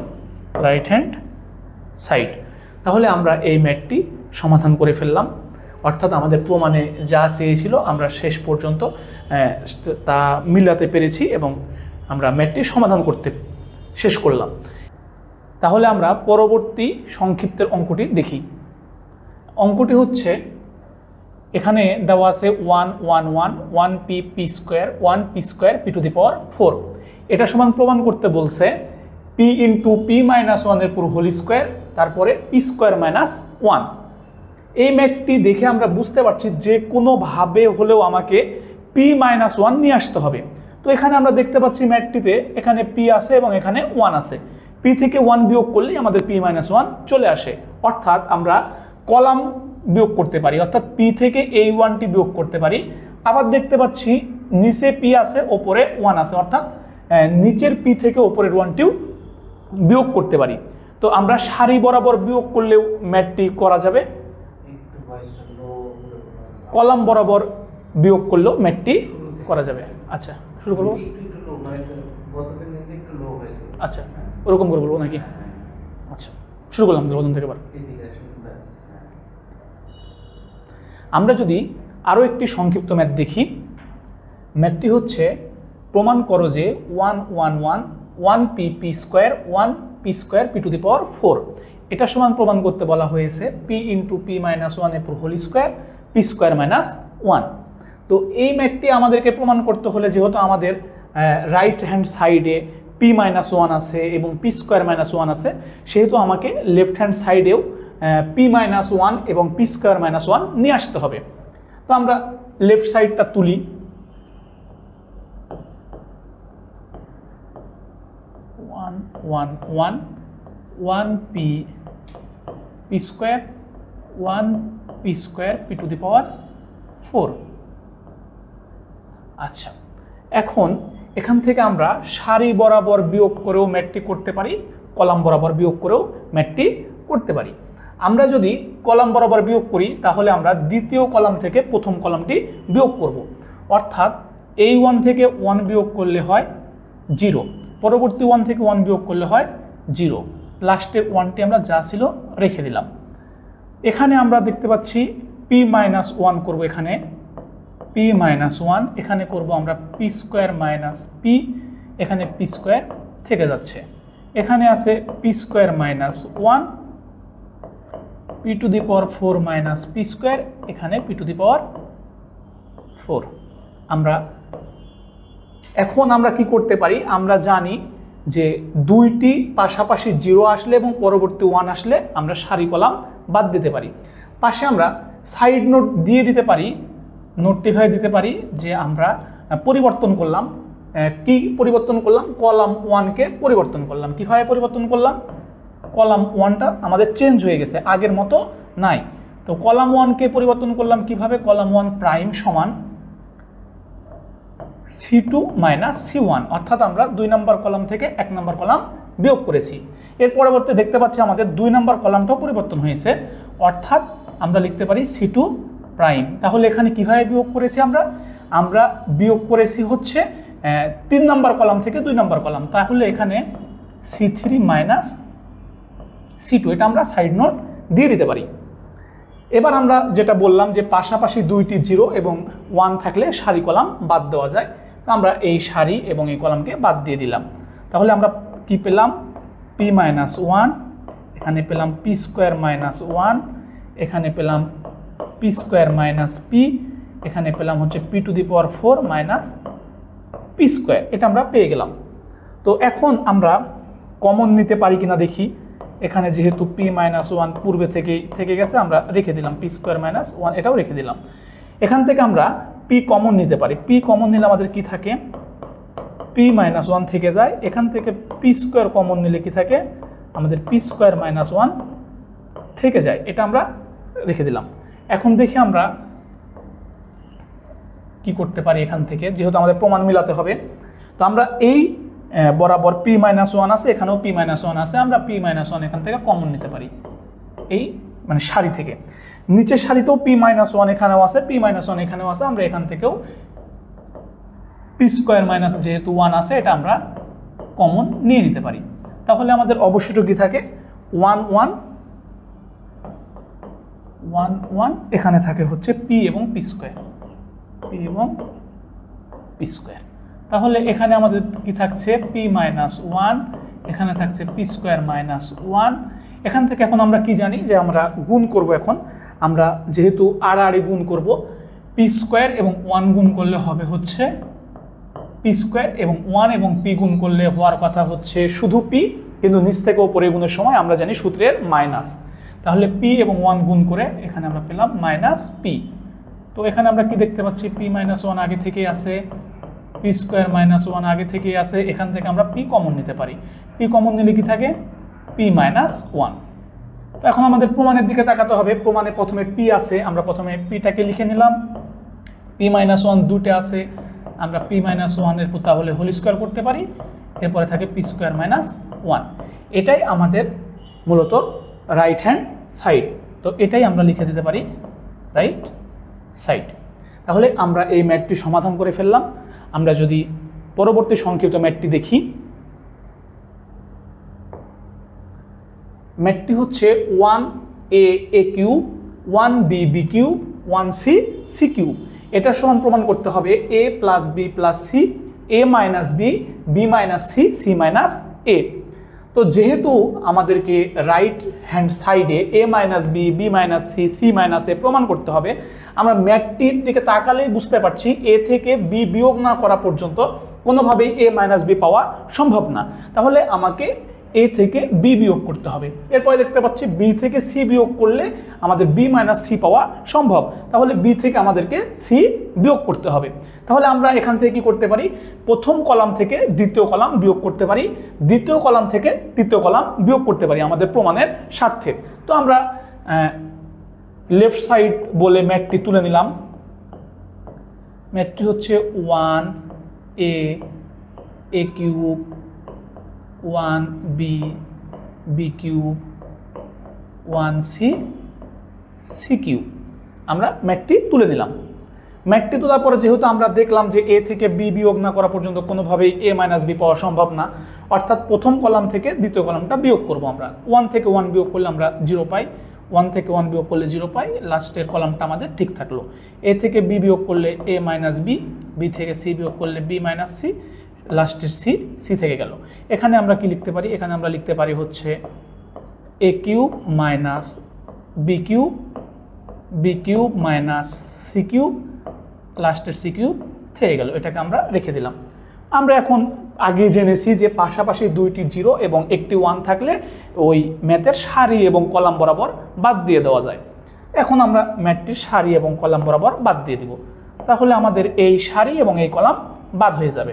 Speaker 1: রাইট হ্যান্ড সাইড। তাহলে আমরা এই ম্যাথটি সমাধান করে ফেললাম, অর্থাৎ আমাদের প্রমাণে যা চেয়েছিল আমরা শেষ পর্যন্ত তা মিলাতে পেরেছি এবং আমরা ম্যাথটি সমাধান করতে শেষ করলাম। তাহলে আমরা পরবর্তী সংক্ষিপ্তের অঙ্কটি দেখি। অঙ্কটি হচ্ছে এখানে দেওয়া আছে 1 1 1 1 p p square 1 p square p to the power 4। এটা সমান প্রমাণ করতে বলছে পি ইন্টু পি মাইনাস 1 এর পুরো হোল স্কোয়ার, তারপরে পি স্কোয়ার মাইনাস 1। এই ম্যাথটি দেখে আমরা বুঝতে পারছি যে কোনোভাবে হলেও আমাকে পি মাইনাস 1 নিয়ে আসতে হবে। তো এখানে আমরা দেখতে পাচ্ছি ম্যাথটিতে এখানে পি আছে এবং এখানে 1 আছে, পি থেকে 1 বিয়োগ করলেই আমাদের পি মাইনাস 1 চলে আসে। অর্থাৎ আমরা কলাম বিয়োগ করতে পারি, অর্থাৎ পি থেকে এই 1টি বিয়োগ করতে পারি। আবার দেখতে পাচ্ছি নিচে পি আছে ওপরে 1 আছে, অর্থাৎ নিচের পি থেকে ওপরের 1টিও বিয়োগ করতে পারি। তো আমরা সারি বরাবর বিয়োগ করলেও ম্যাথটি করা যাবে, কলাম বরাবর বিয়োগ করলেও ম্যাথটি করা যাবে। আচ্ছা শুরু করবো, আচ্ছা ওরকম করে বলবো নাকি? আচ্ছা শুরু করলাম প্রথম থেকে। আমরা যদি আরও একটি সংক্ষিপ্ত ম্যাথ দেখি, ম্যাথটি হচ্ছে প্রমাণ করো যে 1 1 1 1 p p square 1 p square p to the power 4। এটা সমান প্রমাণ করতে বলা হয়েছে পি ইন্টু পি মাইনাস 1 এর পুরো whole square P square minus 1। তো এই ম্যাথটি আমাদেরকে প্রমাণ করতে হলে যেহেতু আমাদের রাইট হ্যান্ড সাইডে পি মাইনাস 1 আছে এবং পি স্কোয়ার মাইনাস 1 আছে, সেহেতু আমাকে লেফট হ্যান্ড সাইডেও পি মাইনাস 1 এবং পি স্কোয়ার মাইনাস 1 নিয়ে আসতে হবে। তো আমরা লেফট সাইডটা তুলি, 1 1 1 1 p p square 1 p square p to the power 4। আচ্ছা এখন এখান থেকে আমরা সারি বরাবর বিয়োগ করেও ম্যাথটি করতে পারি, কলাম বরাবর বিয়োগ করেও ম্যাথটি করতে পারি। আমরা যদি কলাম বরাবর বিয়োগ করি তাহলে আমরা দ্বিতীয় কলাম থেকে প্রথম কলামটি বিয়োগ করব, অর্থাৎ এই 1 থেকে 1 বিয়োগ করলে হয় 0, পরবর্তী 1 থেকে 1 বিয়োগ করলে হয় 0, লাস্টের 1টি আমরা যা ছিল রেখে দিলাম। এখানে আমরা দেখতে পাচ্ছি পি মাইনাস ওয়ান করবো এখানে, পি মাইনাস ওয়ান, এখানে করবো আমরা পি স্কোয়ার মাইনাস পি, এখানে পি স্কোয়ার থেকে যাচ্ছে, এখানে আছে P square minus one, P to the power 4 minus P square, এখানে পি টু দি পাওয়ার 4। এখন আমরা কি করতে পারি, আমরা জানি যে দুইটি পাশাপাশি 0 আসলে এবং পরবর্তী 1 আসলে আমরা সারি কলাম বাদ দিতে পারি। পাশে আমরা সাইড নোট দিয়ে দিতে পারি, নোটিফাই দিতে পারি যে আমরা পরিবর্তন করলাম। কি পরিবর্তন করলাম? কলাম 1কে পরিবর্তন করলাম। কিভাবে পরিবর্তন করলাম? কলাম 1টা আমাদের চেঞ্জ হয়ে গেছে, আগের মতো নাই। তো কলাম 1কে পরিবর্তন করলাম কিভাবে? কলাম 1 প্রাইম সমান C2 মাইনাস C1, অর্থাৎ আমরা 2 নম্বর কলাম থেকে 1 নম্বর কলাম বিয়োগ করেছি। এর পরবর্তী দেখতে পাচ্ছি আমাদের 2 নম্বর কলামটাও পরিবর্তন হয়েছে, অর্থাৎ আমরা লিখতে পারি C2 প্রাইম। তাহলে এখানে কিভাবে বিয়োগ করেছি আমরা বিয়োগ করেছি হচ্ছে 3 নম্বর কলাম থেকে 2 নম্বর কলাম। তাহলে এখানে C3 মাইনাস C2, এটা আমরা সাইড নোট দিয়ে দিতে পারি। এবার আমরা যেটা বললাম যে পাশাপাশি দুইটি 0 এবং 1 থাকলে সারি কলাম বাদ দেওয়া যায়, তো আমরা এই সারি এবং এই কলামকে বাদ দিয়ে দিলাম। তাহলে আমরা কি পেলাম? পি মাইনাস ওয়ান, এখানে পেলাম পি স্কোয়ার মাইনাস ওয়ান, এখানে পেলাম পি স্কোয়ার মাইনাস পি, এখানে পেলাম হচ্ছে P to the power 4 minus P square, এটা আমরা পেয়ে গেলাম। তো এখন আমরা কমন নিতে পারি কিনা দেখি। এখানে যেহেতু পি মাইনাস ওয়ান পূর্বে থেকে গেছে, আমরা রেখে দিলাম পি স্কোয়ার মাইনাস ওয়ান, এটাও রেখে দিলাম। এখান থেকে আমরা পি কমন নিতে পারি। পি কমন নিলে আমাদের কি থাকে? পি মাইনাস ওয়ান থেকে যায়, এখান থেকে পি স্কোয়ার কমন নিলে কি থাকে? আমাদের পি স্কোয়ার মাইনাস ওয়ান থেকে যায়, এটা আমরা রেখে দিলাম। এখন দেখি আমরা কি করতে পারি এখান থেকে, যেহেতু আমাদের প্রমাণ মিলাতে হবে। তো আমরা এই বরাবর পি মাইনাস ওয়ান আছে, এখানেও পি মাইনাস ওয়ান আছে, আমরা পি মাইনাস ওয়ান এখান থেকে কমন নিতে পারি, এই মানে সারি থেকে। নিচের সারিতেও পি মাইনাস ওয়ান এখানেও আছে, পি মাইনাস ওয়ান এখানেও আছে, আমরা এখান থেকেও পি স্কোয়ার মাইনাস যেহেতু ওয়ান আছে, এটা আমরা কমন নিয়ে নিতে পারি। তাহলে আমাদের অবশিষ্ট কি থাকে? 1 1 1 1, এখানে থাকে হচ্ছে পি এবং পি স্কোয়ার, পি এবং পি স্কোয়ার। তাহলে এখানে আমাদের কি থাকছে? পি মাইনাস ওয়ান, এখানে থাকছে পি স্কোয়ার মাইনাস ওয়ান। এখান থেকে এখন আমরা কি জানি যে আমরা গুণ করব। এখন আমরা যেহেতু আড়াআড়ি গুণ করব, পি স্কোয়ার এবং 1 গুণ করলে হবে হচ্ছে পি স্কোয়ার, এবং 1 এবং পি গুণ করলে হওয়ার কথা হচ্ছে শুধু পি, কিন্তু নিচ থেকে উপরে গুণের সময় আমরা জানি সূত্রের মাইনাস। তাহলে পি এবং 1 গুণ করে এখানে আমরা পেলাম মাইনাস পি। তো এখানে আমরা কি দেখতে পাচ্ছি? পি মাইনাস ওয়ান আগে থেকেই আছে, পি স্কোয়ার মাইনাস ওয়ান আগে থেকেই আছে, এখান থেকে আমরা পি কমন নিতে পারি। পি কমন নিলে কি থাকে? P minus one. তো এখন আমাদের প্রমাণের দিকে তাকাতে হবে। প্রমাণে প্রথমে পি আছে, আমরা প্রথমে পিটাকে লিখে নিলাম। পি মাইনাস ওয়ান দুটো আছে, আমরা পি মাইনাস ওয়ানের তাহলে হোল স্কোয়ার করতে পারি, এরপরে থাকে পি স্কোয়ার মাইনাস ওয়ান। এটাই আমাদের মূলত রাইট হ্যান্ড সাইড। তো এটাই আমরা লিখে দিতে পারি রাইট সাইড। তাহলে আমরা এই ম্যাথটি সমাধান করে ফেললাম। আমরা যদি পরবর্তী সংক্ষিপ্ত ম্যাথটি দেখি, ম্যাথটি হচ্ছে 1a a cube, 1b b cube, 1c c cube. এটা সমান প্রমাণ করতে হবে a plus b plus c, a minus b, b minus c, c minus a। তো যেহেতু আমাদেরকে রাইট হ্যান্ড সাইডে a minus b, b minus c, c minus a প্রমাণ করতে হবে, আমরা ম্যাথটির দিকে তাকালেই বুঝতে পারছি a থেকে b বিয়োগ না করা পর্যন্ত কোনোভাবেই a মাইনাস b পাওয়া সম্ভব না। তাহলে আমাকে a থেকে b বিয়োগ করতে হবে। এরপরে দেখতে পাচ্ছি b থেকে c বিয়োগ করলে আমাদের b মাইনাস c পাওয়া সম্ভব। তাহলে b থেকে আমাদেরকে c বিয়োগ করতে হবে। তাহলে আমরা এখান থেকে কি করতে পারি? প্রথম কলাম থেকে দ্বিতীয় কলাম বিয়োগ করতে পারি, দ্বিতীয় কলাম থেকে তৃতীয় কলাম বিয়োগ করতে পারি আমাদের প্রমাণের স্বার্থে। তো আমরা লেফট সাইড বলে ম্যাথটি তুলে নিলাম। ম্যাথটি হচ্ছে 1a a cube, 1b b cube, 1c c cube. আমরা ম্যাথটি তুলে দিলাম। ম্যাথটি তোলার পরে যেহেতু আমরা দেখলাম যে a থেকে b বিয়োগ না করা পর্যন্ত কোনোভাবেই a মাইনাস b পাওয়া সম্ভব না, অর্থাৎ প্রথম কলাম থেকে দ্বিতীয় কলামটা বিয়োগ করব। আমরা 1 থেকে 1 বিয়োগ করলে আমরা 0 পাই, 1 থেকে 1 বিয়োগ করলে 0 পাই, লাস্টের কলামটা আমাদের ঠিক থাকলো। এ থেকে বি বিয়োগ করলে এ মাইনাস বি, বি থেকে সি বিয়োগ করলে বি মাইনাস সি, লাস্টের সি থেকে গেল। এখানে আমরা কি লিখতে পারি? এখানে আমরা লিখতে পারি হচ্ছে এ cube minus B cube minus C cube, লাস্টের সি কিউব থেকে গেল। এটাকে আমরা রেখে দিলাম। আমরা এখন আগে জেনেছি যে পাশাপাশি দুইটি 0 এবং একটি 1 থাকলে ওই ম্যাথের সারি এবং কলাম বরাবর বাদ দিয়ে দেওয়া যায়। এখন আমরা ম্যাথটির সারি এবং কলাম বরাবর বাদ দিয়ে দিব। তাহলে আমাদের এই সারি এবং এই কলাম বাদ হয়ে যাবে।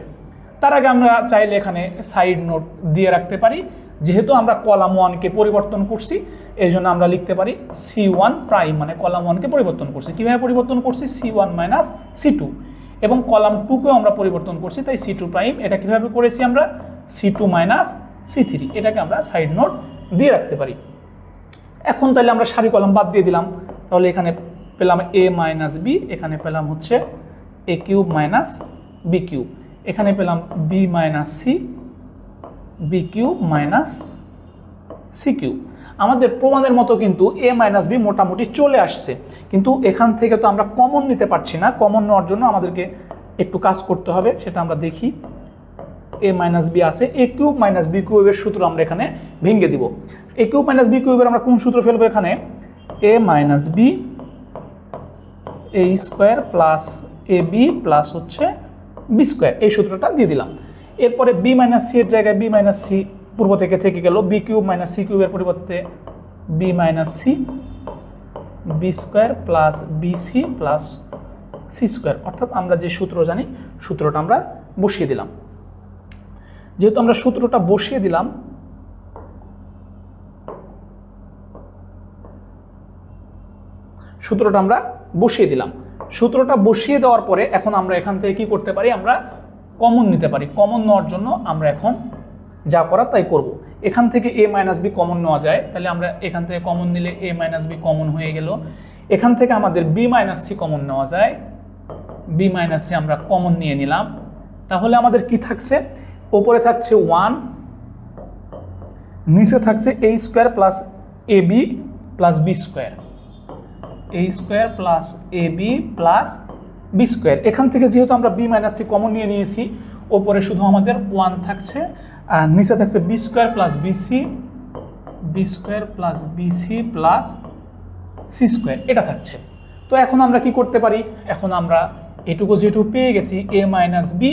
Speaker 1: তার আগে আমরা চাইলে এখানে সাইড নোট দিয়ে রাখতে পারি। যেহেতু আমরা কলাম 1কে পরিবর্তন করছি, এই জন্য আমরা লিখতে পারি C1 প্রাইম, মানে কলাম 1কে পরিবর্তন করছি। কীভাবে পরিবর্তন করছি? C1 মাইনাস C2, এবং কলাম 2কেও আমরা পরিবর্তন করছি, তাই C2 প্রাইম। এটা কীভাবে করেছি আমরা? C2 minus C3। এটাকে আমরা সাইড নোট দিয়ে রাখতে পারি। এখন তাহলে আমরা সারি কলাম বাদ দিয়ে দিলাম। তাহলে এখানে পেলাম a মাইনাস বি, এখানে পেলাম হচ্ছে এ কিউব মাইনাস বি কিউব, এখানে পেলাম B minus C, B cube minus C cube. আমাদের প্রমাণের মতো কিন্তু এ মাইনাস বি মোটামুটি চলে আসছে, কিন্তু এখান থেকে তো আমরা কমন নিতে পারছি না। কমন নেওয়ার জন্য আমাদেরকে একটু কাজ করতে হবে, সেটা আমরা দেখি। এ মাইনাস বি আছে, এ কিউব মাইনাস বি কিউবের সূত্র আমরা এখানে ভেঙে দিব। এ কিউব মাইনাস বি কিউবের আমরা কোন সূত্র ফেলবো? এখানে এ minus B A square plus A b plus হচ্ছে বি স্কোয়ার, এই সূত্রটা দিয়ে দিলাম। এরপরে বি মাইনাস সি এর জায়গায় বি মাইনাস সি পূর্ব থেকে গেল, বি কিউব মাইনাস সি কিউবের পরিবর্তে B minus C, B square plus B C plus C square, অর্থাৎ আমরা যে সূত্র জানি সূত্রটা আমরা বসিয়ে দিলাম। যেহেতু আমরা সূত্রটা বসিয়ে দিলাম, সূত্রটা বসিয়ে দেওয়ার পরে এখন আমরা এখান থেকে কি করতে পারি? আমরা কমন নিতে পারি। কমন নেওয়ার জন্য আমরা এখন যা করার তাই করব। এখান থেকে এ মাইনাস বি কমন নেওয়া যায়, তাহলে আমরা এখান থেকে কমন নিলে এ মাইনাস বি কমন হয়ে গেল। এখান থেকে আমাদের বি মাইনাস সি কমন নেওয়া যায়, বি মাইনাস সি আমরা কমন নিয়ে নিলাম। তাহলে আমাদের কি থাকছে? ওপরে থাকছে 1, নিচে থাকছে এ স্কোয়ার প্লাস এ বি প্লাস বি স্কোয়ার, এ স্কোয়ার প্লাস এ বি প্লাস বি স্কোয়ার। এখান থেকে যেহেতু আমরা বি মাইনাস সি কমন নিয়ে নিয়েছি, ওপরে শুধু আমাদের 1 থাকছে, আর নিচে থাকছে B square plus BC, B square plus BC plus C square, এটা থাকছে। তো এখন আমরা কি করতে পারি? এখন আমরা এটুকু যেটুকু পেয়ে গেছি a minus b,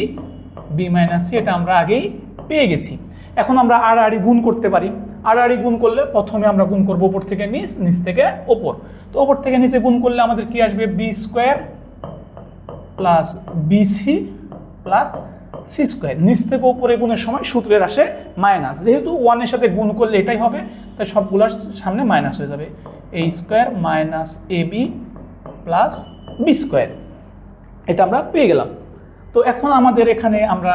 Speaker 1: b minus c, এটা আমরা আগেই পেয়ে গেছি। এখন আমরা আড়াআড়ি গুণ করতে পারি। আড়াআড়ি গুণ করলে প্রথমে আমরা গুণ করবো ওপর থেকে নিচ, নিচ থেকে ওপর। তো ওপর থেকে নিচে গুণ করলে আমাদের কি আসবে? B square plus BC plus C square. নিচ থেকে উপরে গুণের সময় সূত্রের আসে মাইনাস, যেহেতু 1 এর সাথে গুণ করলে এটাই হবে, তাই সবগুলোর সামনে মাইনাস হয়ে যাবে। এ square minus a b plus b square, এটা আমরা পেয়ে গেলাম। তো এখন আমাদের এখানে আমরা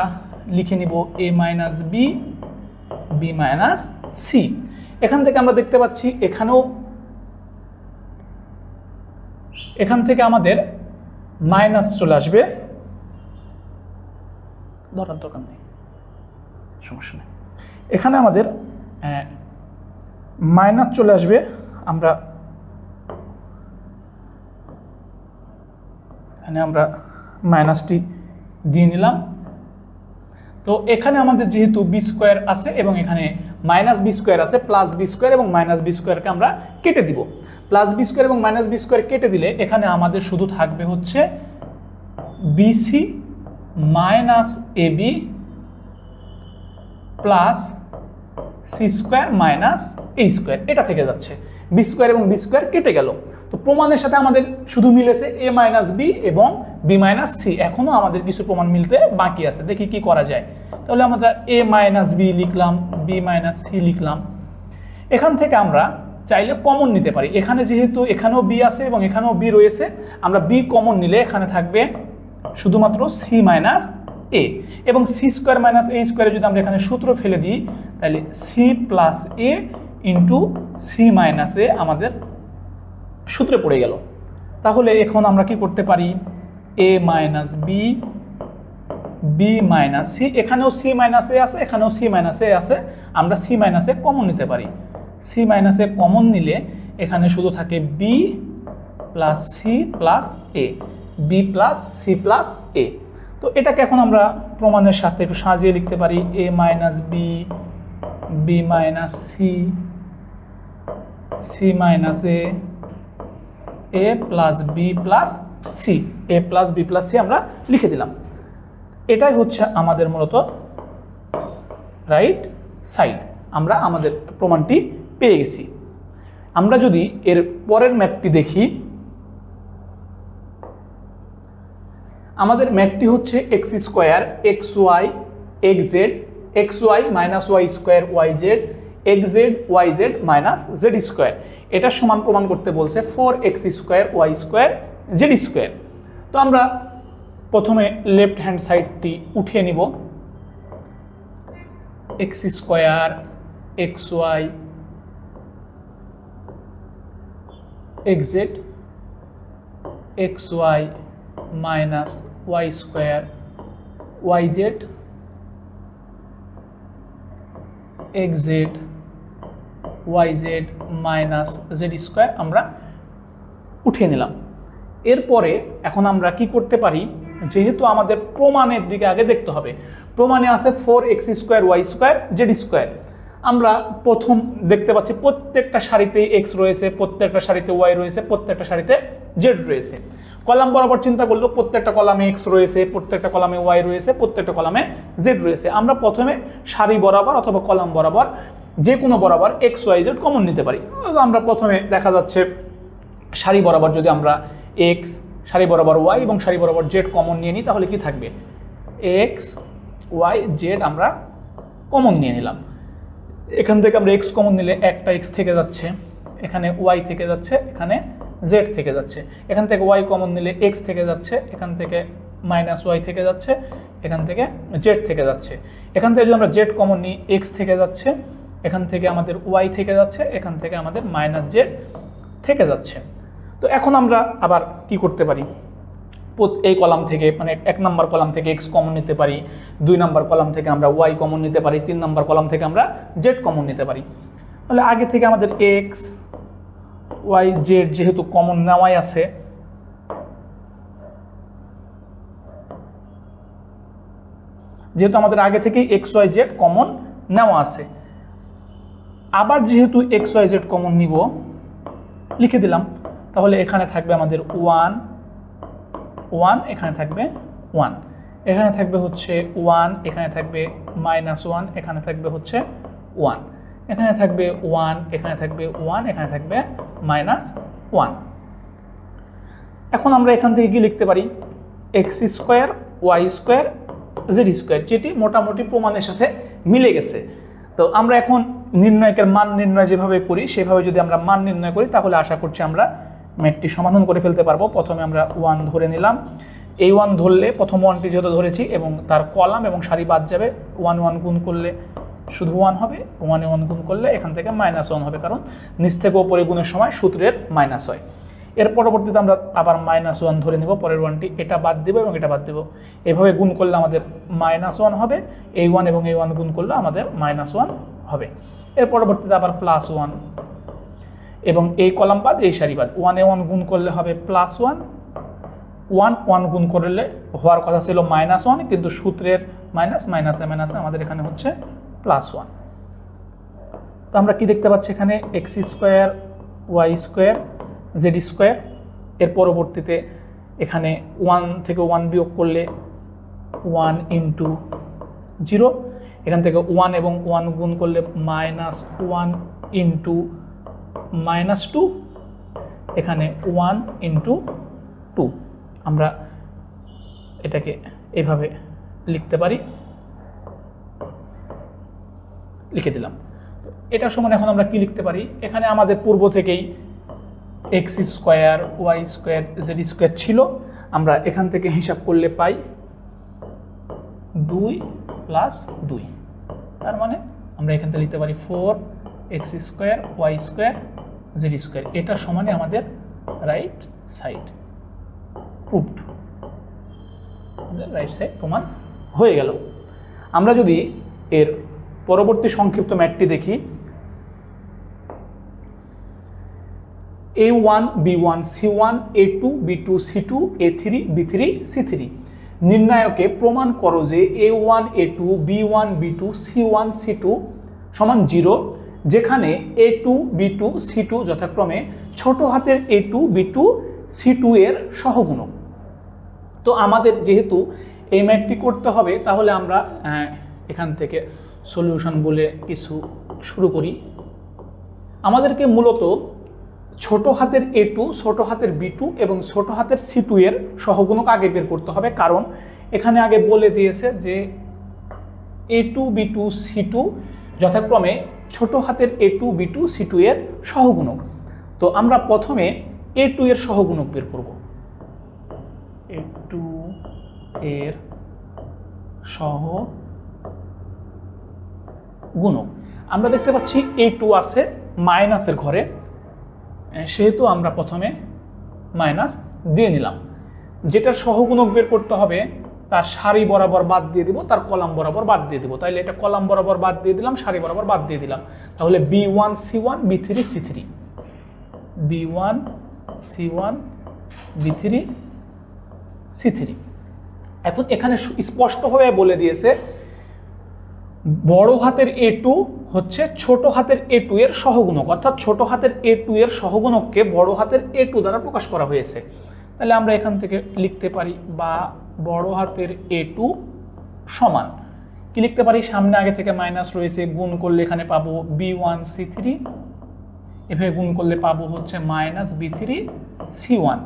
Speaker 1: লিখে নিব a minus b, b minus c. এখান থেকে আমরা দেখতে পাচ্ছি এখান থেকে আমাদের মাইনাস চলে আসবে, ধরার দরকার নেই, সমস্যা নেই। এখানে আমাদের মাইনাস চলে আসবে, আমরা মাইনাসটি দিয়ে নিলাম। তো এখানে আমাদের যেহেতু বি স্কোয়ার আছে এবং এখানে মাইনাস বি স্কোয়ার আছে, প্লাস বি স্কোয়ার এবং মাইনাস বি স্কোয়ারকে আমরা কেটে দিব। প্লাস বি স্কোয়ার এবং মাইনাস বি স্কোয়ার কেটে দিলে এখানে আমাদের শুধু থাকবে হচ্ছে bc minus a b plus C square minus a square, এটা থেকে যাচ্ছে। বি স্কোয়ার এবং বি স্কোয়ার কেটে গেল। তো প্রমাণের সাথে আমাদের শুধু মিলেছে এ মাইনাস বি এবং বি মাইনাস সি। এখনও আমাদের কিছু প্রমাণ মিলতে বাকি আছে, দেখি কি করা যায়। তাহলে আমরা এ মাইনাস বি লিখলাম, বি মাইনাস সি লিখলাম। এখান থেকে আমরা চাইলে কমন নিতে পারি। এখানে যেহেতু এখানেও বি আছে এবং এখানেও বি রয়েছে, আমরা বি কমন নিলে এখানে থাকবে শুধুমাত্র সি মাইনাস এ, এবং সি স্কোয়ার মাইনাস এ স্কোয়ারে যদি আমরা এখানে সূত্র ফেলে দিই, তাহলে সি প্লাস এ ইন্টু সি মাইনাস এ আমাদের সূত্রে পড়ে গেল। তাহলে এখন আমরা কি করতে পারি? A minus b, b minus c, এখানেও সি মাইনাস এ আছে, এখানেও সি মাইনাস এ আছে, আমরা সি মাইনাস এ কমন নিতে পারি। সি মাইনাস এ কমন নিলে এখানে শুধু থাকে বি প্লাস সি প্লাস এ, বি প্লাস সি প্লাস এ। তো এটাকে এখন আমরা প্রমাণের সাথে একটু সাজিয়ে লিখতে পারি, a minus b, b minus c, c minus a plus B plus c, a plus B plus c আমরা লিখে দিলাম। এটাই হচ্ছে আমাদের মূলত রাইট সাইড। আমরা আমাদের প্রমাণটি পেয়ে গেছি। আমরা যদি এর পরের ম্যাপটি দেখি, আমাদের ম্যাপটি হচ্ছে X square X Y X Z, X Y minus Y square Y Z, X Z Y Z minus Z square. এটা সমান প্রমাণ করতে বলছে 4x square Y square Z square. তো আমরা প্রথমে লেফট হ্যান্ড সাইডটি উঠিয়ে নিব, X square X Y X Z X Y minus Y square Y Z X Z Y Z minus Z square আমরা উঠিয়ে নিলাম। এরপরে এখন আমরা কি করতে পারি, যেহেতু আমাদের প্রমাণের দিকে আগে দেখতে হবে, প্রমাণে আছে 4x square Y square Z square. আমরা প্রথম দেখতে পাচ্ছি প্রত্যেকটা সারিতে x রয়েছে, প্রত্যেকটা সারিতে y রয়েছে, প্রত্যেকটা সারিতে z রয়েছে। কলাম বরাবর চিন্তা করলেও প্রত্যেকটা কলামে x রয়েছে, প্রত্যেকটা কলামে y রয়েছে, প্রত্যেকটা কলামে z রয়েছে। আমরা প্রথমে সারি বরাবর অথবা কলাম বরাবর যে কোনো বরাবর x y z কমন নিতে পারি। আমরা প্রথমে দেখা যাচ্ছে সারি বরাবর যদি আমরা x, সারি বরাবর y এবং সারি বরাবর z কমন নিয়ে নিই, তাহলে কি থাকবে, x y z আমরা কমন নিয়ে নিলাম। এখান থেকে আমরা x কমন নিলে একটা x থেকে যাচ্ছে, এখানে y থেকে যাচ্ছে, এখানে z থেকে যাচ্ছে। এখান থেকে y কমন নিলে x থেকে যাচ্ছে, এখান থেকে মাইনাস y থেকে যাচ্ছে, এখান থেকে z থেকে যাচ্ছে। এখান থেকে যদি আমরা z কমন নিই, x থেকে যাচ্ছে, এখান থেকে আমাদের y থেকে যাচ্ছে, এখান থেকে আমাদের মাইনাস z থেকে যাচ্ছে। তো এখন আমরা আবার কি করতে পারি, এই কলাম থেকে মানে 1 নম্বর কলাম থেকে x কমন নিতে পারি, 2 নম্বর কলাম থেকে আমরা y কমন নিতে পারি, 3 নম্বর কলাম থেকে আমরা z কমন নিতে পারি। তাহলে আগে থেকে আমাদের x y z যেহেতু কমন নেওয়াই আছে, যেহেতু আমাদের আগে থেকেই x y z কমন নেওয়া আছে, আবার যেহেতু x y z কমন নিব লিখে দিলাম। তাহলে এখানে থাকবে আমাদের 1 1, এখানে থাকবে 1, এখানে থাকবে হচ্ছে 1, এখানে থাকবে -1, এখানে থাকবে হচ্ছে 1, এখানে থাকবে 1, এখানে থাকবে 1, এখানে থাকবে -1। এখন আমরা এখান থেকে কি লিখতে পারি, x square Y square Z square, যেটি মোটামুটি প্রমাণের সাথে মিলে গেছে। তো আমরা এখন নির্ণয়কের মান নির্ণয় যেভাবে করি সেভাবে যদি আমরা মান নির্ণয় করি, তাহলে আশা করছি আমরা ম্যাথটি সমাধান করে ফেলতে পারবো। প্রথমে আমরা 1 ধরে নিলাম, এই 1 ধরলে প্রথম 1টি যেহেতু ধরেছি এবং তার কলাম এবং সারি বাদ যাবে, 1 1 গুণ করলে শুধু 1 হবে, 1 এ 1 গুণ করলে এখান থেকে -1 হবে, কারণ নিচ থেকে উপরে গুণের সময় সূত্রের মাইনাস হয়। এর পরবর্তীতে আমরা আবার -1 ধরে নেব, পরের 1টি এটা বাদ দেব এবং এটা বাদ দেব, এভাবে গুণ করলে আমাদের -1 হবে, এই 1 এবং এই 1 গুণ করলে আমাদের -1 হবে। এর পরবর্তীতে আবার +1 এবং এই কলাম বাদ এই সারি বাদ, 1 এ 1 গুণ করলে হবে +1, 1 1 গুণ করলে হওয়ার কথা ছিল -1, কিন্তু সূত্রের মাইনাসে মাইনাসে আমাদের এখানে হচ্ছে +1। তো আমরা কি দেখতে পাচ্ছি এখানে, x square Y square Z square. এর পরবর্তীতে এখানে 1 থেকে 1 বিয়োগ করলে 1 × 0, এখান থেকে 1 এবং 1 গুণ করলে -1 × -2, এখানে 1 × 2। আমরা এটাকে এভাবে লিখতে পারি, লিখে দিলাম। তো এটার সমান এখন আমরা কি লিখতে পারি, এখানে আমাদের পূর্ব থেকেই x square Y square Z square ছিল, আমরা এখান থেকে হিসাব করলে পাই 2 + 2, তার মানে আমরা এখান থেকে লিখতে পারি 4x square Y square Z square. এটা সমানে আমাদের right side proved, right side প্রমাণ হয়ে গেল। আমরা যদি এর পরবর্তী সংক্ষিপ্ত ম্যাথটি দেখি, A1 B1 C1 A2 B2 C2 A3 B3 C3 নির্ণায়কে প্রমাণ করো যে A1 A2 B1 B2 C1 C2 সমান 0 যেখানে A2 B2 C2 যথাক্রমে ছোট হাতের A2 B2 C2 এর সহগুণক। তো আমাদের যেহেতু এই ম্যাথটি করতে হবে তাহলে আমরা এখান থেকে সলিউশন বলে কিছু শুরু করি। আমাদেরকে মূলত ছোট হাতের A2 ছোট হাতের B2 এবং ছোট হাতের C2 এর সহগুণক আগে বের করতে হবে, কারণ এখানে আগে বলে দিয়েছে যে A2 B2 C2 যথাক্রমে ছোট হাতের A2 B2 C2 এর সহগুণক। তো আমরা প্রথমে A2 এর সহগুণক বের করব। A2 এর সহগুণক আমরা দেখতে পাচ্ছি A2 আছে মাইনাসের ঘরে, সেহেতু আমরা প্রথমে মাইনাস দিয়ে নিলাম। যেটার সহগুণক বের করতে হবে তার সারি বরাবর বাদ দিয়ে দিব, তার কলাম বরাবর বাদ দিয়ে দিব। তাইলে এটা কলাম বরাবর বাদ দিয়ে দিলাম, সারি বরাবর বাদ দিয়ে দিলাম। তাহলে B1 C1 B3 C3 B1 C1 B3 C3। এখন এখানে স্পষ্টভাবে বলে দিয়েছে বড় হাতের A2 হচ্ছে ছোট হাতের A2 এর সহগুণক, অর্থাৎ ছোট হাতের A2 এর সহগুণককে বড় হাতের A2 দ্বারা প্রকাশ করা হয়েছে। তাহলে আমরা এখান থেকে লিখতে পারি বা বড় হাতের A2 সমান কি লিখতে পারি, সামনে আগে থেকে মাইনাস রয়েছে, গুণ করলে এখানে পাবো B1 C3, এভাবে গুণ করলে পাবো হচ্ছে মাইনাস B3 C1।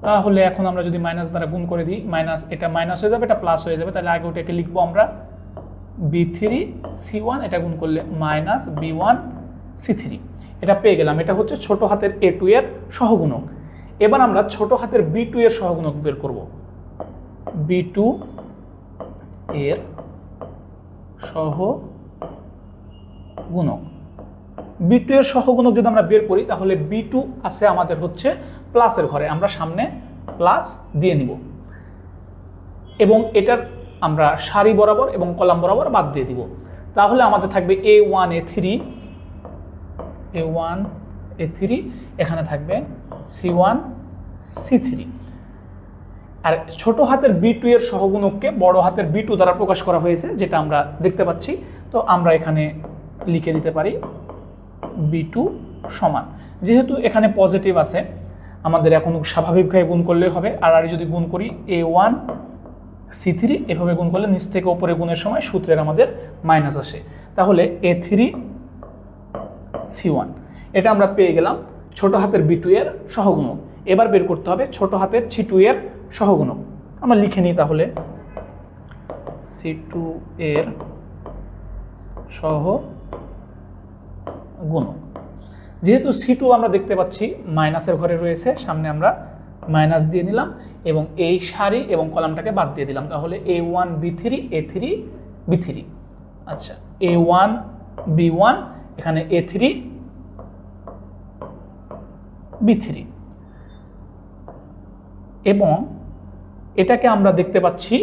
Speaker 1: তাহলে এখন আমরা যদি মাইনাস দ্বারা গুণ করে দিই, মাইনাস এটা মাইনাস হয়ে যাবে, এটা প্লাস হয়ে যাবে। তাহলে আগে ওটাকে লিখবো আমরা B3 C1, এটা গুণ করলে মাইনাস B1 C3, এটা পেয়ে গেলাম। এটা হচ্ছে ছোট হাতের A2 এর সহগুণক। এবার আমরা ছোট হাতের B2 এর সহগুণক বের করব। B2 এর সহগুণক B2 এর সহগুণক যদি আমরা বের করি তাহলে B2 আছে আমাদের হচ্ছে প্লাসের ঘরে, আমরা সামনে প্লাস দিয়ে নিব এবং এটার আমরা সারি বরাবর এবং কলাম বরাবর বাদ দিয়ে দিব। তাহলে আমাদের থাকবে A1 A3 এখানে থাকবে C1 C3। আর ছোট হাতের B2 এর সহগুণককে বড় হাতের B2 দ্বারা প্রকাশ করা হয়েছে, যেটা আমরা দেখতে পাচ্ছি। তো আমরা এখানে লিখে দিতে পারি B2 সমান, যেহেতু এখানে পজিটিভ আছে আমাদের এখন স্বাভাবিকভাবে গুণ করলেই হবে। আর যদি গুণ করি A1 C3 এভাবে গুণ করলে নিচ থেকে উপরে গুণের সময় সূত্রের আমাদের মাইনাস আসে। তাহলে A3 C1 এটা আমরা পেয়ে গেলাম ছোট হাতের B2 এর সহগুণক। এবার বের করতে হবে ছোট হাতের C2 এর সহগুণক। আমরা লিখে নিই তাহলে C2 এর সহগুণক। যেহেতু C2 আমরা দেখতে পাচ্ছি মাইনাসের ঘরে রয়েছে, সামনে আমরা মাইনাস দিয়ে নিলাম এবং এই সারি এবং কলামটাকে বাদ দিয়ে দিলাম। তাহলে A1 B3 A3 B3, আচ্ছা A1 B1 এখানে A3 B3 এবং এটাকে আমরা দেখতে পাচ্ছি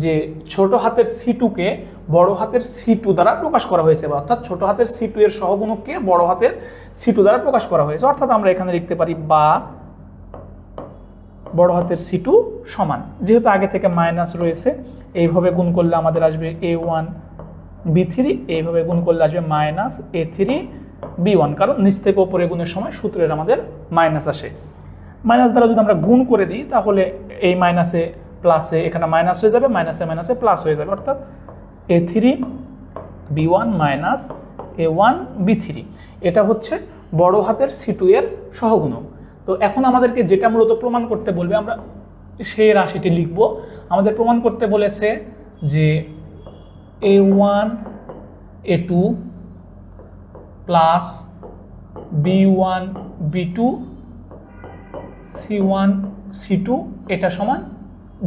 Speaker 1: যে ছোট হাতের C2 কে বড় হাতের C2 দ্বারা প্রকাশ করা হয়েছে, অর্থাৎ ছোট হাতের C2 এর সহগুণককে বড় হাতের C2 দ্বারা প্রকাশ করা হয়েছে। অর্থাৎ আমরা এখানে লিখতে পারি বা বড় হাতের C2 সমান, যেহেতু আগে থেকে মাইনাস রয়েছে এইভাবে গুণ করলে আমাদের আসবে A1 B3, এইভাবে গুণ করলে আসবে মাইনাস A3 B1, কারণ নিচ থেকে উপরে গুণের সময় সূত্রের আমাদের মাইনাস আসে। মাইনাস দ্বারা যদি আমরা গুণ করে দিই তাহলে এই মাইনাসে প্লাসে এখানে মাইনাস হয়ে যাবে, মাইনাসে মাইনাসে প্লাস হয়ে যাবে, অর্থাৎ A3 B1 minus A1 B3। এটা হচ্ছে বড় হাতের C2 এর সহগুণক। তো এখন আমাদেরকে যেটা মূলত প্রমাণ করতে বলবে আমরা সেই রাশিটি লিখব। আমাদের প্রমাণ করতে বলেছে যে A1 A2 plus B1 B2 C1 C2 এটা সমান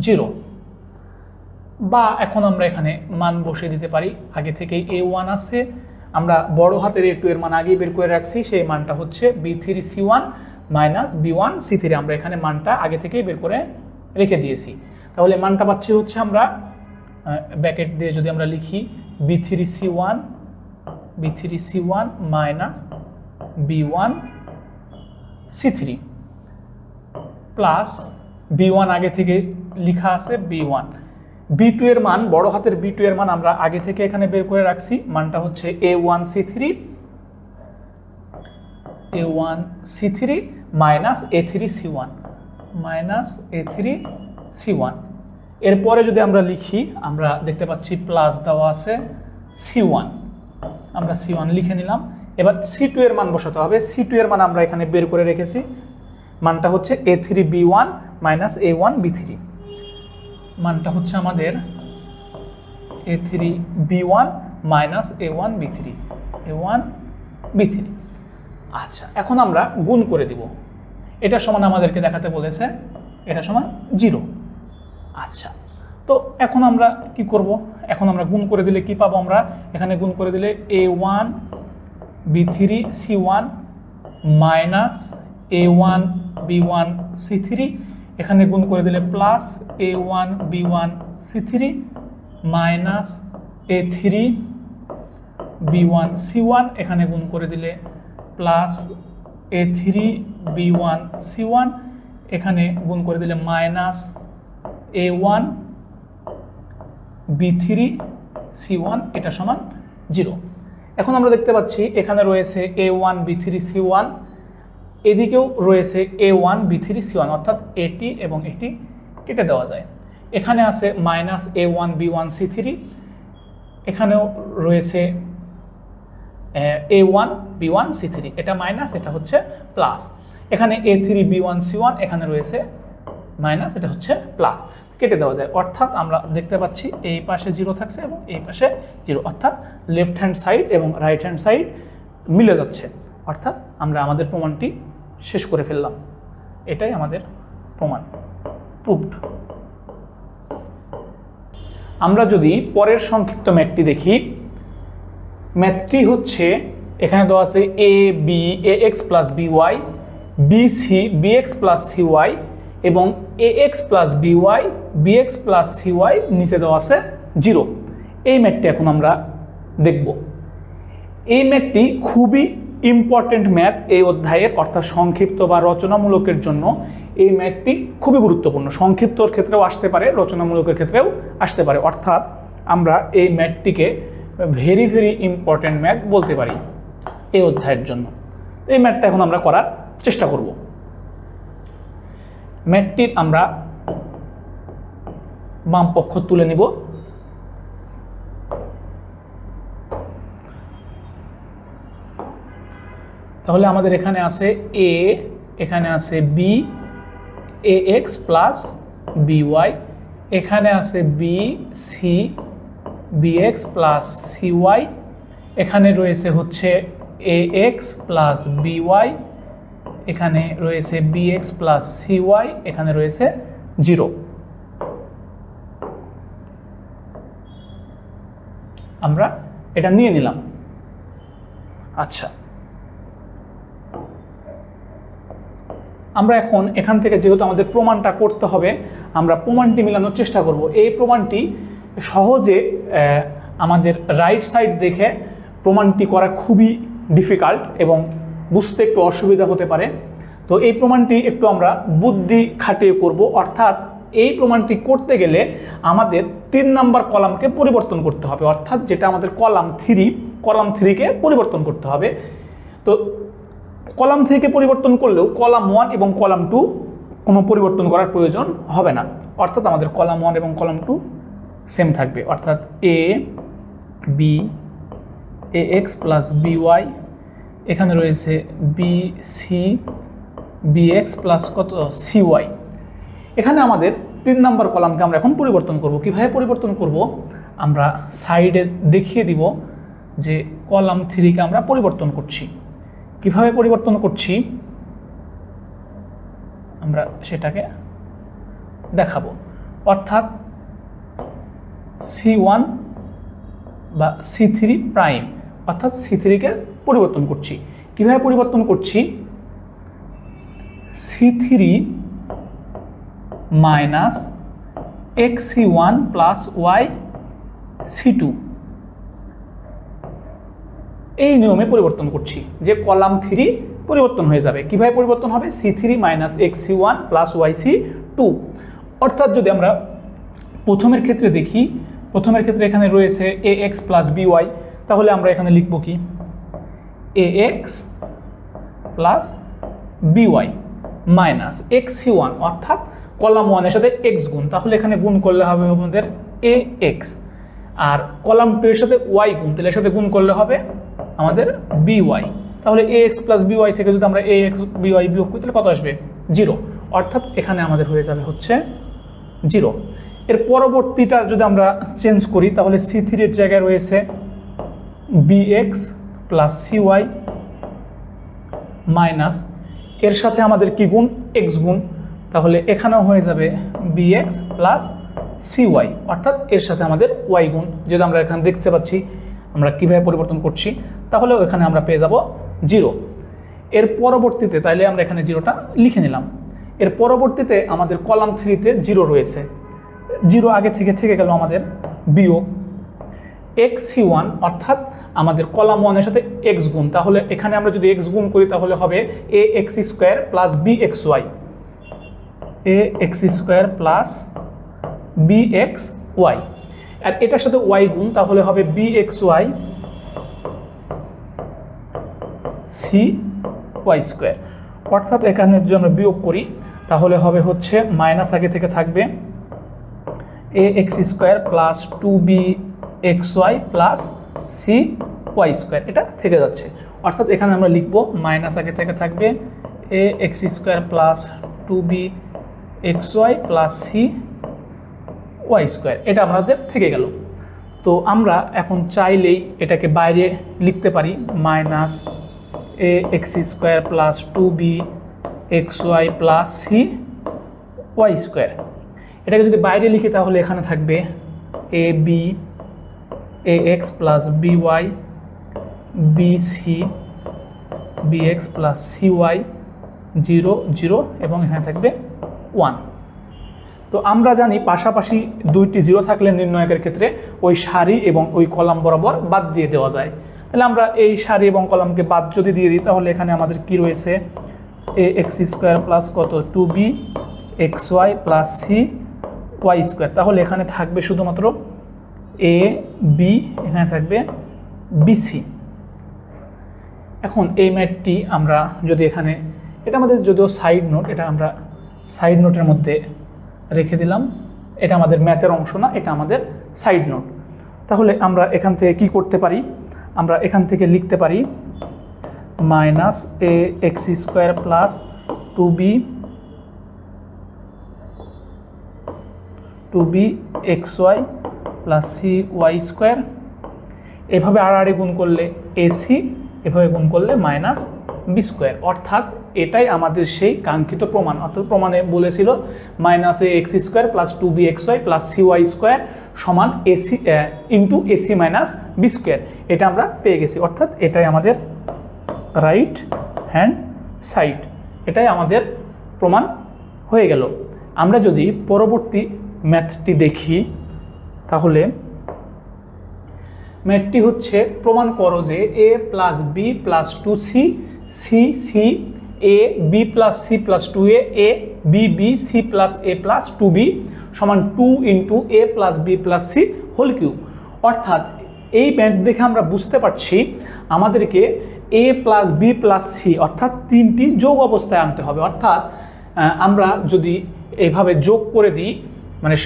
Speaker 1: 0, বা এখন আমরা এখানে মান বসিয়ে দিতে পারি। আগে থেকেই A1 আছে, আমরা বড় হাতের A2 এর মান আগেই বের করে রাখছি, সেই মানটা হচ্ছে B3 C1 minus B1 C3, আমরা এখানে মানটা আগে থেকেই বের করে রেখে দিয়েছি। তাহলে মানটা পাচ্ছি হচ্ছে আমরা ব্র্যাকেট দিয়ে যদি আমরা লিখি B3 C1 minus B1 C3 plus B1 আগে থেকে লেখা আছে B1। B2 এর মান, বড় হাতের B2 এর মান আমরা আগে থেকে এখানে বের করে রাখছি, মানটা হচ্ছে A1C3 মাইনাস A3C1 এরপরে যদি আমরা লিখি, আমরা দেখতে পাচ্ছি প্লাস দেওয়া আছে C1, আমরা C1 লিখে নিলাম। এবার C2 এর মান বসাতে হবে। C2 এর মান আমরা এখানে বের করে রেখেছি, মানটা হচ্ছে A3B1 মাইনাস A1B3, মানটা হচ্ছে আমাদের A3B1 মাইনাস A1B3। আচ্ছা, এখন আমরা গুণ করে দিব। এটা সমান আমাদেরকে দেখাতে বলেছে, এটা সমান 0। আচ্ছা, তো এখন আমরা কি করব? এখন আমরা গুণ করে দিলে কি পাবো? আমরা এখানে গুণ করে দিলে A1B3C1 মাইনাস A1B1C3, এখানে গুণ করে দিলে প্লাস A1B1C3 মাইনাস A3B1C1, এখানে গুণ করে দিলে প্লাস A3B1C1, এখানে গুণ করে দিলে মাইনাস A1B3C1, এটা সমান 0। এখন আমরা দেখতে পাচ্ছি এখানে রয়েছে A1B3C1, এদিকেও রয়েছে A1B3C1, অর্থাৎ এটি এবং এটি কেটে দেওয়া যায়। এখানে আছে মাইনাস A1B1C3, এখানেও রয়েছে A1B1C3, এটা মাইনাস, এটা হচ্ছে প্লাস। এখানে A3B1C1, এখানে রয়েছে মাইনাস, এটা হচ্ছে প্লাস, কেটে দেওয়া যায়। অর্থাৎ আমরা দেখতে পাচ্ছি এই পাশে 0 থাকছে এবং এই পাশে 0, অর্থাৎ লেফট হ্যান্ড সাইড এবং রাইট হ্যান্ড সাইড মিলে যাচ্ছে। অর্থাৎ আমরা আমাদের প্রমাণটি শেষ করে ফেললাম। এটাই আমাদের প্রমাণ, প্রুভড। আমরা যদি পরের সংক্ষিপ্ত ম্যাথটি দেখি, ম্যাথটি হচ্ছে এখানে দেওয়া আছে AX plus BY, BC BX plus CY এবং AX plus BY BX plus CY নিচে দেওয়া আছে 0। এই ম্যাথটি এখন আমরা দেখব। এই ম্যাথটি খুবই ইম্পর্টেন্ট ম্যাথ এই অধ্যায়ের, অর্থাৎ সংক্ষিপ্ত বা রচনামূলকের জন্য এই ম্যাথটি খুবই গুরুত্বপূর্ণ। সংক্ষিপ্তর ক্ষেত্রেও আসতে পারে, রচনামূলকের ক্ষেত্রেও আসতে পারে, অর্থাৎ আমরা এই ম্যাথটিকে ভেরি ভেরি ইম্পর্টেন্ট ম্যাথ বলতে পারি এই অধ্যায়ের জন্য। এই ম্যাথটা এখন আমরা করার চেষ্টা করব। ম্যাথটির আমরা বাম পক্ষ তুলে নিব। তাহলে আমাদের এখানে আছে A, এখানে আছে B AX প্লাস BY, এখানে আছে B C BX plus CY, এখানে রয়েছে হচ্ছে AX প্লাস BY, এখানে রয়েছে BX প্লাস CY, এখানে রয়েছে 0। আমরা এটা নিয়ে নিলাম। আচ্ছা, আমরা এখন এখান থেকে যেহেতু আমাদের প্রমাণটা করতে হবে, আমরা প্রমাণটি মিলানোর চেষ্টা করব। এই প্রমাণটি সহজে আমাদের রাইট সাইড দেখে প্রমাণটি করা খুবই ডিফিকাল্ট এবং বুঝতে একটু অসুবিধা হতে পারে। তো এই প্রমাণটি একটু আমরা বুদ্ধি খাটিয়ে করব, অর্থাৎ এই প্রমাণটি করতে গেলে আমাদের 3 নাম্বার কলামকে পরিবর্তন করতে হবে, অর্থাৎ যেটা আমাদের কলাম 3কে পরিবর্তন করতে হবে। তো কলাম 3কে পরিবর্তন করলেও কলাম 1 এবং কলাম 2 কোনো পরিবর্তন করার প্রয়োজন হবে না, অর্থাৎ আমাদের কলাম 1 এবং কলাম 2 সেম থাকবে। অর্থাৎ AB AX প্লাস BY, এখানে রয়েছে BC BX প্লাস কত CY। এখানে আমাদের 3 নাম্বার কলামকে আমরা এখন পরিবর্তন করব। কিভাবে পরিবর্তন করব? আমরা সাইডে দেখিয়ে দিব যে কলাম 3কে আমরা পরিবর্তন করছি। কিভাবে পরিবর্তন করছি আমরা সেটাকে দেখাবো। অর্থাৎ C1 বা C3 প্রাইম, অর্থাৎ C3কে পরিবর্তন করছি। কিভাবে পরিবর্তন করছি? C3 minus XC1 plus YC2, এই নিয়মে পরিবর্তন করছি যে কলাম 3 পরিবর্তন হয়ে যাবে। কিভাবে পরিবর্তন হবে? C3 - XC1 + YC2। অর্থাৎ যদি আমরা প্রথমের ক্ষেত্রে দেখি, প্রথমের ক্ষেত্রে এখানে রয়েছে AX + BY, তাহলে আমরা এখানে লিখব কি AX + BY মাইনাস XC1, অর্থাৎ কলাম 1 এর সাথে x গুণ, তাহলে এখানে গুণ করলে হবে আমাদের AX, আর কলাম 2 এর সাথে y গুণ, তাহলে এর সাথে গুণ করলে হবে আমাদের BY। তাহলে AX + BY থেকে যদি আমরা AX BY বিয়োগ করি তাহলে কত আসবে? 0। অর্থাৎ এখানে আমাদের হয়ে যাবে হচ্ছে 0। এর পরবর্তীটা যদি আমরা চেঞ্জ করি তাহলে C3 এর জায়গায় রয়েছে BX + CY মাইনাস এর সাথে আমাদের কি গুণ? x গুণ, তাহলে এখানেও হয়ে যাবে BX + CY, অর্থাৎ এর সাথে আমাদের y গুণ। যেটা আমরা এখানে দেখতে পাচ্ছি আমরা কিভাবে পরিবর্তন করছি, তাহলে এখানে আমরা পেয়ে যাব 0। এর পরবর্তীতে তাইলে আমরা এখানে 0টা লিখে নিলাম। এর পরবর্তীতে আমাদের কলাম 3-তে 0 রয়েছে, 0 আগে থেকে গেল আমাদের বিয়োগ XC1, অর্থাৎ আমাদের কলাম 1 এর সাথে x গুণ, তাহলে এখানে আমরা যদি x গুণ করি তাহলে হবে AX² + BXY, AX² + BXY, আর এটার সাথে y গুণ, তাহলে হবে BXY CY²। অর্থাৎ এখানে যদি আমরা বিয়োগ করি তাহলে হবে হচ্ছে মাইনাস আগে থেকে থাকবে AX² + 2BXY + CY², এটা থেকে যাচ্ছে। অর্থাৎ এখানে আমরা লিখব মাইনাস আগে থেকে থাকবে AX² + 2BXY + CY², এটা আমাদের থেকে গেল। তো আমরা এখন চাইলেই এটাকে বাইরে লিখতে পারি মাইনাস AX² + 2BXY + CY²। এটাকে যদি বাইরে লিখি তাহলে এখানে থাকবে AB AX + BY BC BX + CY 0 0 এবং এখানে থাকবে 1। তো আমরা জানি পাশাপাশি দুইটি 0 থাকলে নির্ণয়কের ক্ষেত্রে ওই সারি এবং ওই কলাম বরাবর বাদ দিয়ে দেওয়া যায়। তাহলে আমরা এই সারি এবং কলামকে বাদ যদি দিয়ে দিই তাহলে এখানে আমাদের কি রয়েছে AX² + কত 2BXY + CY², তাহলে এখানে থাকবে শুধুমাত্র AB, এখানে থাকবে BC। এখন এই ম্যাথটি আমরা যদি এখানে, এটা আমাদের যদিও সাইড নোট, এটা আমরা সাইড নোটের মধ্যে রেখে দিলাম, এটা আমাদের ম্যাথের অংশ না, এটা আমাদের সাইড নোট। তাহলে আমরা এখান থেকে কি করতে পারি? আমরা এখান থেকে লিখতে পারি মাইনাস AX² + 2BXY + CY², এভাবে আড়াআড়ি গুণ করলে AC, এভাবে গুণ করলে মাইনাস B²। অর্থাৎ এটাই আমাদের সেই কাঙ্ক্ষিত প্রমাণ। অর্থাৎ প্রমাণে বলেছিল মাইনাস AX² + 2BXY + CY² সমান AC * AC - B²। এটা আমরা পেয়ে গেছি, অর্থাৎ এটাই আমাদের রাইট হ্যান্ড সাইড, এটাই আমাদের প্রমাণ হয়ে গেল। আমরা যদি পরবর্তী ম্যাথটি দেখি তাহলে ম্যাথটি হচ্ছে প্রমাণ করো যে A + B + 2C C A B + C + 2A A B B C + A + 2B সমান 2 * A + B + C whole cube. অর্থাৎ এই ম্যাথ দেখে আমরা বুঝতে পারছি আমাদেরকে A + B + C অর্থাৎ তিনটি যোগ অবস্থায় আনতে হবে। অর্থাৎ আমরা যদি এইভাবে যোগ করে দিই, মানে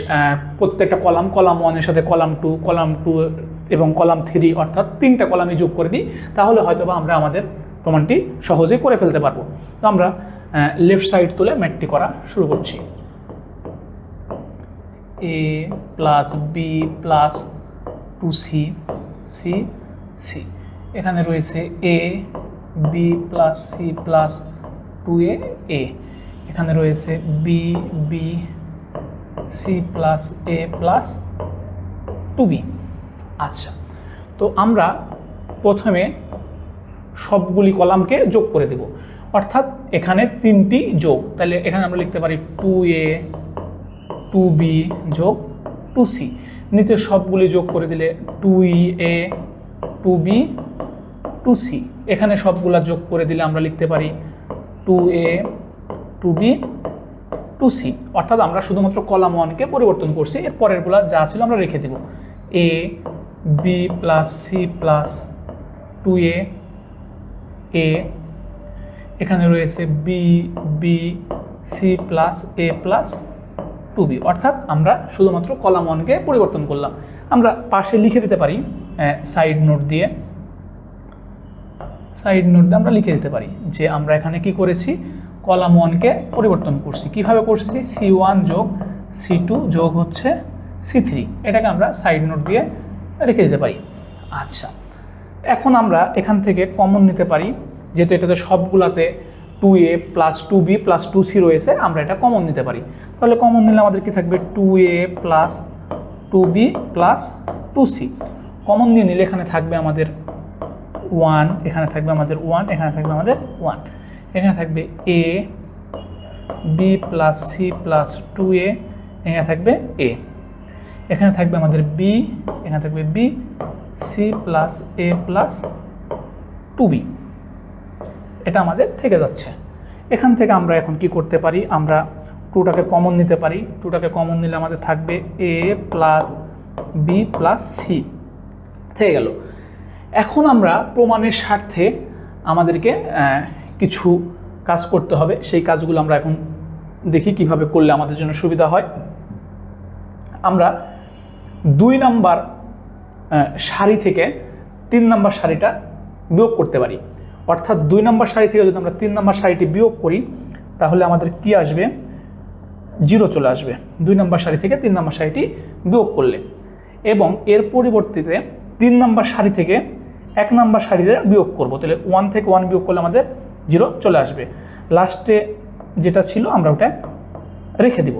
Speaker 1: প্রত্যেকটা কলাম 1 এর সাথে কলাম 2 এবং কলাম 3 অর্থাৎ তিনটা কলামে যোগ করে দিই, তাহলে হয়তোবা আমরা আমাদের প্রমাণটি সহজেই করে ফেলতে পারবো। তো আমরা লেফট সাইড তুলে ম্যাথটি করা শুরু করছি। A + B + 2C C C, এখানে রয়েছে A B + C + 2A A, এখানে রয়েছে B B C + A + 2B। আচ্ছা, তো আমরা প্রথমে সবগুলি কলামকে যোগ করে দেব, অর্থাৎ এখানে তিনটি যোগ, তাহলে এখানে আমরা লিখতে পারি 2A 2B যোগ 2C। নিচে সবগুলি যোগ করে দিলে 2A 2B 2C এখানে সবগুলা যোগ করে দিলে আমরা লিখতে পারি 2a 2b 2c, অর্থাৎ আমরা শুধুমাত্র কলাম 1কে পরিবর্তন করছি, এর পরেরগুলা যা ছিল আমরা রেখে দেব। a b plus c plus 2a a, এখানে রয়েছে b b c plus a plus 2b, অর্থাৎ আমরা শুধুমাত্র কলাম 1কে পরিবর্তন করলাম। আমরা পাশে লিখে দিতে পারি সাইড নোট দিয়ে আমরা লিখে দিতে পারি যে আমরা এখানে কি করেছি, কলাম 1কে পরিবর্তন করছি। কিভাবে করছি, c1 যোগ c2 যোগ হচ্ছে c3, এটাকে আমরা সাইড নোট দিয়ে রেখে দিতে পারি। আচ্ছা, এখন আমরা এখান থেকে কমন নিতে পারি, যেহেতু এটাতে সবগুলাতে 2a plus 2b plus 2c রয়েছে, আমরা এটা কমন নিতে পারি। তাহলে কমন নিলে আমাদের কি থাকবে, 2a plus 2b plus 2c। Common নিয়ে নিলে এখানে থাকবে আমাদের 1, এখানে থাকবে আমাদের 1, এখানে থাকবে আমাদের 1, এখানে থাকবে a b plus c plus 2a, এখানে থাকবে a, এখানে থাকবে আমাদের b, এখানে থাকবে b c plus a plus 2b, এটা আমাদের থেকে যাচ্ছে। এখান থেকে আমরা এখন কি করতে পারি, আমরা 2টাকে কমন নিতে পারি। 2টাকে কমন নিলে আমাদের থাকবে a plus b plus c থেকে গেল। এখন আমরা প্রমাণের স্বার্থে আমাদেরকে কিছু কাজ করতে হবে, সেই কাজগুলো আমরা এখন দেখি কিভাবে করলে আমাদের জন্য সুবিধা হয়। আমরা 2 নাম্বার সারি থেকে 3 নাম্বার সারিটা বিয়োগ করতে পারি, অর্থাৎ 2 নাম্বার সারি থেকে যদি আমরা 3 নাম্বার সারিটি বিয়োগ করি তাহলে আমাদের কি আসবে, 0 চলে আসবে 2 নাম্বার সারি থেকে 3 নাম্বার সারিটি বিয়োগ করলে। এবং এর পরিবর্তে 3 নাম্বার সারি থেকে 1 নাম্বার সারিতে বিয়োগ করব, তাহলে 1 থেকে 1 বিয়োগ করলে আমাদের 0 চলে আসবে। লাস্টে যেটা ছিল আমরা ওটা রেখে দিব।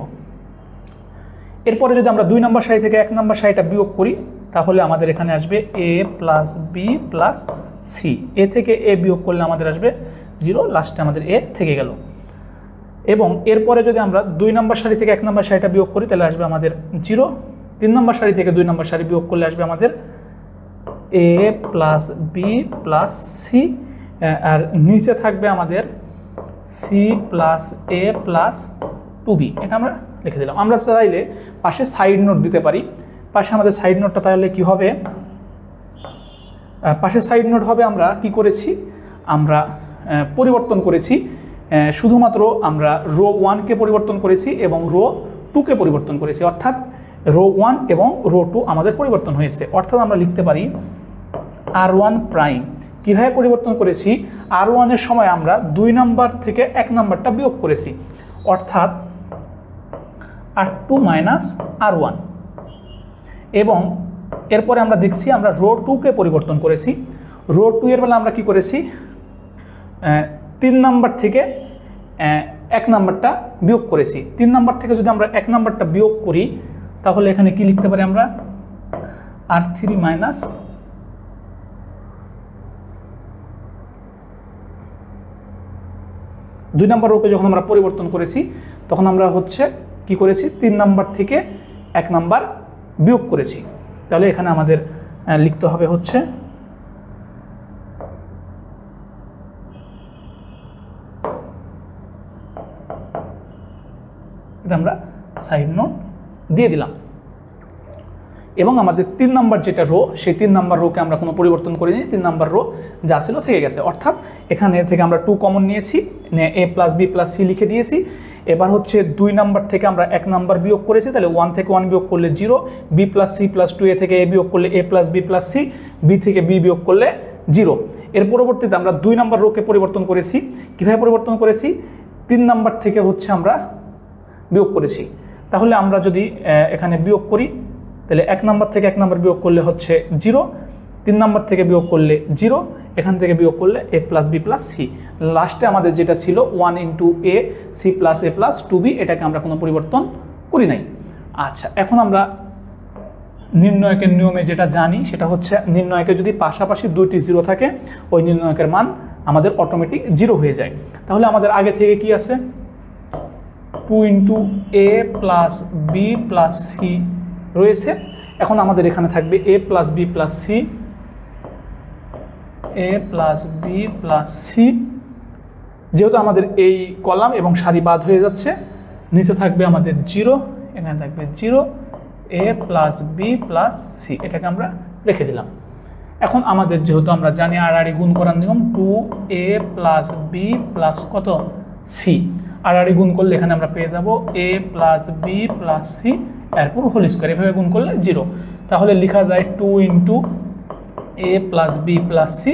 Speaker 1: এরপরে যদি আমরা 2 নাম্বার সারি থেকে 1 নাম্বার সারিটা বিয়োগ করি তাহলে আমাদের এখানে আসবে a plus b plus c, এ থেকে a বিয়োগ করলে আমাদের আসবে 0, লাস্টে আমাদের a থেকে গেল। এবং এরপরে যদি আমরা 2 নাম্বার সারি থেকে 1 নাম্বার সারিটা বিয়োগ করি তাহলে আসবে আমাদের 0, 3 নাম্বার সারি থেকে 2 নাম্বার সারি বিয়োগ করলে আসবে আমাদের a plus b plus c, আর নিচে থাকবে আমাদের c plus a plus 2b, এটা আমরা লিখে দিলাম। আমরা চাইলে পাশে সাইড নোট দিতে পারি। পাশে আমাদের সাইড নোটটা তাহলে কি হবে, পাশে সাইড নোট হবে আমরা কি করেছি, আমরা পরিবর্তন করেছি, শুধুমাত্র আমরা রো 1কে পরিবর্তন করেছি এবং রো 2কে পরিবর্তন করেছি, অর্থাৎ রো 1 এবং রো 2 আমাদের পরিবর্তন হয়েছে। অর্থাৎ আমরা লিখতে পারি r1 প্রাইম। কীভাবে পরিবর্তন করেছি, r1 এর সময় আমরা 2 নাম্বার থেকে 1 নাম্বারটা বিয়োগ করেছি, অর্থাৎ r2 মাইনাস r1। এবং এরপরে আমরা দেখছি আমরা রো 2কে পরিবর্তন করেছি। রো 2 এর বেলা আমরা কি করেছি, 3 নাম্বার থেকে 1 নাম্বারটা বিয়োগ করেছি। 3 নাম্বার থেকে যদি আমরা 1 নাম্বারটা বিয়োগ করি তাহলে এখানে কি লিখতে পারি আমরা, r3 মাইনাস দুই নাম্বার রোকে যখন আমরা পরিবর্তন করেছি তখন আমরা হচ্ছে কি করেছি, 3 নাম্বার থেকে 1 নাম্বার বিয়োগ করেছি। তাহলে এখানে আমাদের লিখতে হবে হচ্ছে এটা আমরা সাইড নোট দিয়ে দিলাম। এবং আমাদের 3 নাম্বার যেটা রো, সেই 3 নাম্বার রোকে আমরা কোনো পরিবর্তন করিনি, 3 নাম্বার রো যা ছিল থেকে গেছে। অর্থাৎ এখানে থেকে আমরা 2 কমন নিয়েছি, a plus b plus c লিখে দিয়েছি। এবার হচ্ছে 2 নাম্বার থেকে আমরা 1 নাম্বার বিয়োগ করেছি, তাহলে 1 থেকে 1 বিয়োগ করলে 0, b plus c plus 2a থেকে a বিয়োগ করলে a plus b plus c, b থেকে b বিয়োগ করলে 0। এর পরবর্তীতে আমরা 2 নাম্বার রোকে পরিবর্তন করেছি। কীভাবে পরিবর্তন করেছি, 3 নাম্বার থেকে হচ্ছে আমরা বিয়োগ করেছি। তাহলে আমরা যদি এখানে বিয়োগ করি তাহলে 1 নাম্বার থেকে 1 নাম্বার বিয়োগ করলে হচ্ছে 0, 3 নাম্বার থেকে বিয়োগ করলে 0, এখান থেকে বিয়োগ করলে a plus b plus c। লাস্টে আমাদের যেটা ছিল 1 into a c plus a plus 2b, এটাকে আমরা কোনো পরিবর্তন করি নাই। আচ্ছা, এখন আমরা নির্ণয়কের নিয়মে যেটা জানি সেটা হচ্ছে নির্ণয়কে যদি পাশাপাশি 2টি 0 থাকে ওই নির্ণয়কের মান আমাদের অটোমেটিক 0 হয়ে যায়। তাহলে আমাদের আগে থেকে কি আছে, 2 into a plus b plus c রয়েছে। এখন আমাদের এখানে থাকবে a plus b plus c A plus B plus C. যেহেতু আমাদের এই কলাম এবং সারি বাদ হয়ে যাচ্ছে, নিচে থাকবে আমাদের 0, এখানে থাকবে 0 এ প্লাস বি প্লাস সি, এটাকে আমরা রেখে দিলাম। এখন আমাদের যেহেতু আমরা জানি আড়াআড়ি গুণ করার নিয়ম 2a প্লাস বি প্লাস কত সি, আড়াআড়ি গুণ করলে এখানে আমরা পেয়ে যাব a plus B plus c এরপর হোল স্কোয়ার, এভাবে গুণ করলে 0। তাহলে লেখা যায় 2 into a plus B plus c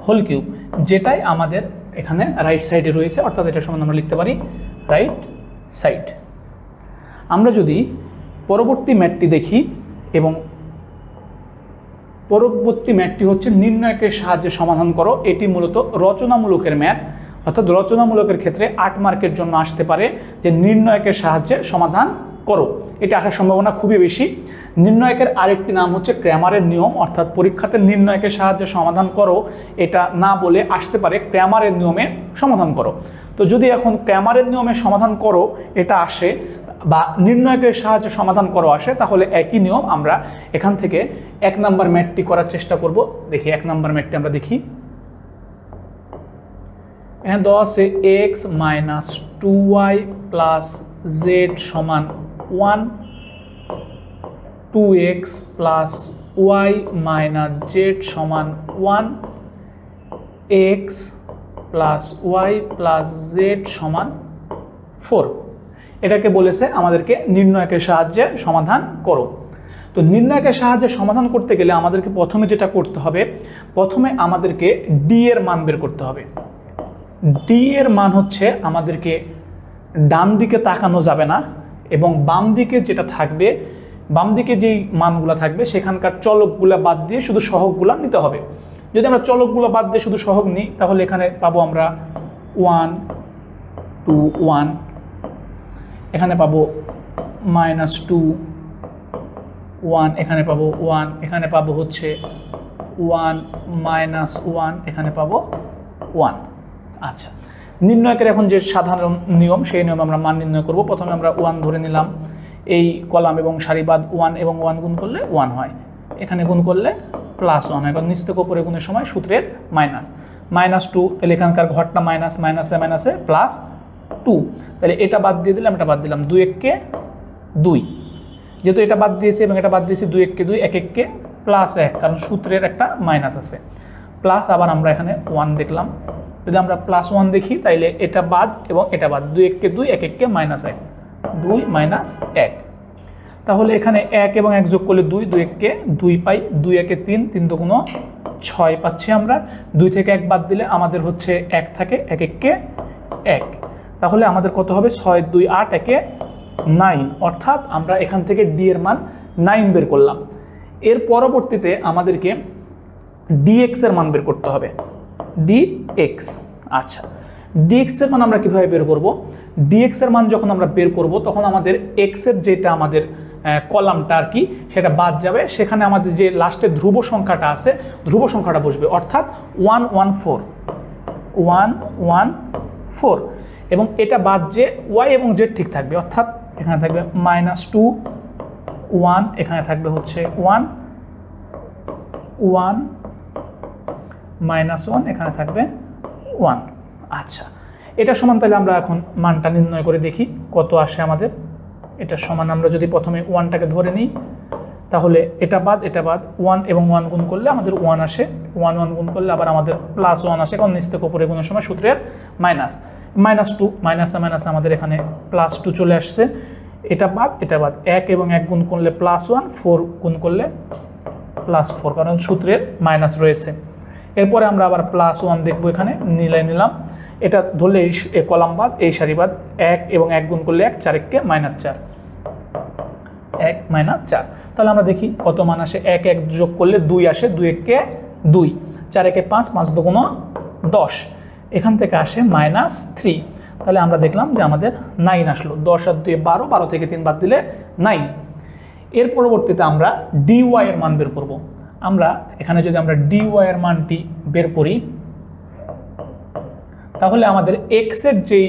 Speaker 1: whole cube, যেটাই আমাদের এখানে রাইট সাইডে রয়েছে, অর্থাৎ এটার সমান আমরা লিখতে পারি রাইট সাইড। আমরা যদি পরবর্তী ম্যাথটি দেখি, এবং পরবর্তী ম্যাথটি হচ্ছে নির্ণয়কের সাহায্যে সমাধান করো। এটি মূলত রচনামূলকের ম্যাথ, অর্থাৎ রচনামূলকের ক্ষেত্রে 8 মার্কের জন্য আসতে পারে যে নির্ণয়কের সাহায্যে সমাধান করো, এটা আসার সম্ভাবনা খুবই বেশি। নির্ণয়কের আরেকটি নাম হচ্ছে ক্র্যামারের নিয়ম, অর্থাৎ পরীক্ষাতে নির্ণয়কের সাহায্যে সমাধান করো এটা না বলে আসতে পারে ক্র্যামারের নিয়মে সমাধান করো। তো যদি এখন ক্র্যামারের নিয়মে সমাধান করো এটা আসে বা নির্ণয়কের সাহায্যে সমাধান করো আসে, তাহলে একই নিয়ম আমরা এখান থেকে 1 নম্বর ম্যাথটি করার চেষ্টা করব। দেখি 1 নম্বর ম্যাথটি আমরা দেখি। এখানে দেওয়া আছে x minus 2y plus Z সমান 1, 2x plus Y minus Z সমান 1, x plus Y plus Z সমান 4। এটাকে বলেছে আমাদেরকে নির্ণয়কের সাহায্যে সমাধান করো। তো নির্ণয়কের সাহায্যে সমাধান করতে গেলে আমাদেরকে প্রথমে যেটা করতে হবে, প্রথমে আমাদেরকে ডি এর মান বের করতে হবে। ডি এর মান হচ্ছে আমাদেরকে ডান দিকে তাকানো যাবে না, এবং বাম দিকে যেটা থাকবে, বাম দিকে যেই মানগুলো থাকবে সেখানকার চলকগুলো বাদ দিয়ে শুধু সহগগুলো নিতে হবে। যদি আমরা চলকগুলো বাদ দিয়ে শুধু সহগ নিই তাহলে এখানে পাবো আমরা 1 2 1, এখানে পাবো -2 1, এখানে পাবো 1, এখানে পাবো হচ্ছে 1 -1, এখানে পাবো 1। আচ্ছা, নির্ণয়কের এখন যে সাধারণ নিয়ম সেই নিয়ম আমরা মান নির্ণয় করব। প্রথমে আমরা 1 ধরে নিলাম, এই কলাম এবং সারি বাদ 1 এবং 1 গুণ করলে 1 হয়, এখানে গুণ করলে +1। এখন নিচ থেকে উপরে গুণের সময় সূত্রের -2, তাহলে এখানকার ঘরটা মাইনাসে মাইনাসে +2, তাহলে এটা বাদ দিয়ে দিলাম, এটা বাদ দিলাম, 2 1 কে 2, যেহেতু এটা বাদ দিয়েছি এবং এটা বাদ দিয়েছি 2 1 কে 2, 1 1 কে +1, কারণ সূত্রের একটা মাইনাস আছে, প্লাস আবার আমরা এখানে 1 দেখলাম। যদি আমরা +1 দেখি তাইলে এটা বাদ এবং এটা বাদ, 2 1 কে 2, 1 1 কে -1, 2 -1। তাহলে এখানে 1 এবং 1 যোগ করলে 2, 2 1 কে 2 পাই, 2 1 এ 3, 3 দুগুণ 6 পাচ্ছি আমরা। 2 থেকে 1 বাদ দিলে আমাদের হচ্ছে 1 থাকে, 1 1 কে 1, তাহলে আমাদের কত হবে 6 2 8, 1 এ 9, অর্থাৎ আমরা এখান থেকে ডি এর মান 9 বের করলাম। এর পরবর্তীতে আমাদেরকে dx এর মান বের করতে হবে, dx। আচ্ছা, dx এর মান আমরা কিভাবে বের করব? dx এর মান যখন আমরা বের করব তখন আমাদের x এর যেটা আমাদের কলামটা আর কি সেটা বাদ যাবে, সেখানে আমাদের যে লাস্টে ধ্রুব সংখ্যাটা আছে ধ্রুব সংখ্যাটা বসবে, অর্থাৎ 114 এবং এটা বাদ যে y এবং z ঠিক থাকবে, অর্থাৎ এখানে থাকবে -2 1, এখানে থাকবে হচ্ছে 1 1 -1, এখানে থাকবে 1। আচ্ছা, এটা সমান, তাহলে আমরা এখন মানটা নির্ণয় করে দেখি কত আসে আমাদের। এটা সমান আমরা যদি প্রথমে 1টাকে ধরে নিই তাহলে এটা বাদ 1 এবং 1 গুণ করলে আমাদের 1 আসে, 1 1 গুণ করলে আবার আমাদের +1 আসে, কারণ নিচ থেকে উপরে গুণের সময় সূত্রের -2 মাইনাসে মাইনাসে আমাদের এখানে +2 চলে আসছে। এটা বাদ 1 এবং 1 গুণ করলে +1, 4 গুণ করলে +4, কারণ সূত্রের মাইনাস রয়েছে। এরপরে আমরা আবার +1 দেখবো, এখানে নিলাম, এটা ধরলে এই কলাম বাদ এই সারি বাদ, 1 এবং 1 গুণ করলে 1, 4 1 কে -4, 1 -4। তাহলে আমরা দেখি কত মান আসে। 1 1 যোগ করলে 2 আসে, 2 1 কে 2, 4 1 এ 5, 5 দুগুণ 10, এখান থেকে আসে -3। তাহলে আমরা দেখলাম যে আমাদের 9 আসলো, 10 আর 2 12, 12 থেকে 3 বাদ দিলে 9। এর পরবর্তীতে আমরা dy এর মান বের করব। আমরা এখানে যদি আমরা dy এর মানটি বের করি তাহলে আমাদের x এর যেই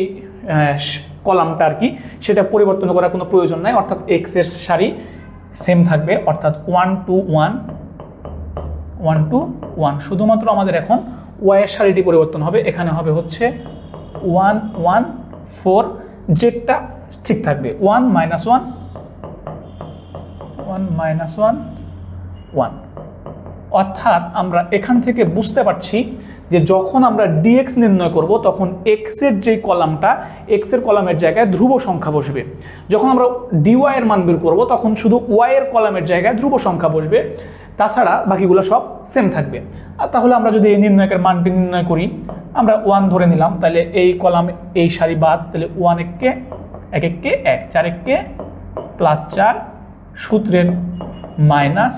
Speaker 1: কলামটা আর কি সেটা পরিবর্তন করার কোনো প্রয়োজন নাই, অর্থাৎ x এর সারি সেম থাকবে, অর্থাৎ 1 2 1 1 2 1, শুধুমাত্র আমাদের এখন ওয়াইয়ের সারিটি পরিবর্তন হবে, এখানে হবে হচ্ছে 1 1 4, জেডটা ঠিক থাকবে 1 -1 1 -1 1। অর্থাৎ আমরা এখান থেকে বুঝতে পারছি যে যখন আমরা dx নির্ণয় করব তখন x এর যে কলামটা, x এর কলামের জায়গায় ধ্রুব সংখ্যা বসবে। যখন আমরা dy এর মান বের করব তখন শুধু y এর কলামের জায়গায় ধ্রুব সংখ্যা বসবে, তাছাড়া বাকিগুলো সব সেম থাকবে। আর তাহলে আমরা যদি এই নির্ণয়কের মানটি নির্ণয় করি, আমরা 1 ধরে নিলাম, তাহলে এই কলাম এই সারি বাদ, তাহলে 1 1 কে 1 4 1 +4 সূত্রের মাইনাস,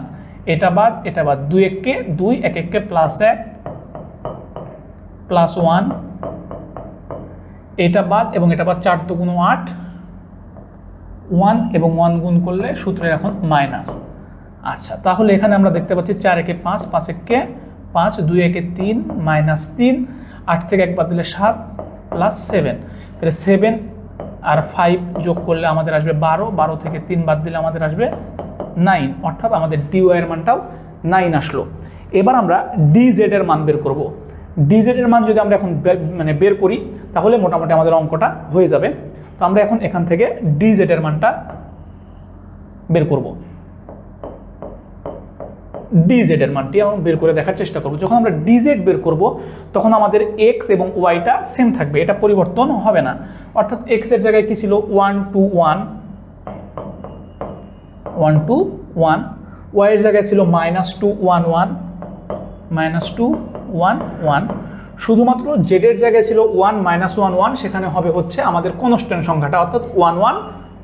Speaker 1: এটা বাদ 2 1 কে 2 1 1 কে +1 +1, এটা বাদ এবং এটা বাদ, 4 2 8, 1 এবং 1 গুণ করলে সূত্রের এখন মাইনাস। আচ্ছা, তাহলে এখানে আমরা দেখতে পাচ্ছি 4 1 5 5 1 5 2 1 3 -3, 8 থেকে 1 বাদ দিলে 7 +7, তাহলে 7 আর 5 যোগ করলে আমাদের আসবে 12, 12 থেকে 3 বাদ দিলে আমাদের আসবে 9, অর্থাৎ আমাদের dy এর মানটাও 9 আসলো। এবার আমরা dz এর মান বের করব। dz এর মান যদি আমরা এখন বের করি তাহলে মোটামুটি আমাদের অঙ্কটা হয়ে যাবে। তো আমরা এখন এখান থেকে dz এর মানটা বের করব। dz এর মানটি আমরা বের করে দেখার চেষ্টা করব। যখন আমরা dz বের করব তখন আমাদের x এবং y-টা সেম থাকবে, এটা পরিবর্তন হবে না। অর্থাৎ x এর জায়গায় কি ছিল 1 2 1 1 2 1, y এর জায়গায় ছিল -2 1 1 -2 1 1, শুধুমাত্র z এর জায়গায় ছিল 1 -1 1, সেখানে হবে হচ্ছে আমাদের কনস্ট্যান্ট সংখ্যাটা, অর্থাৎ 1 1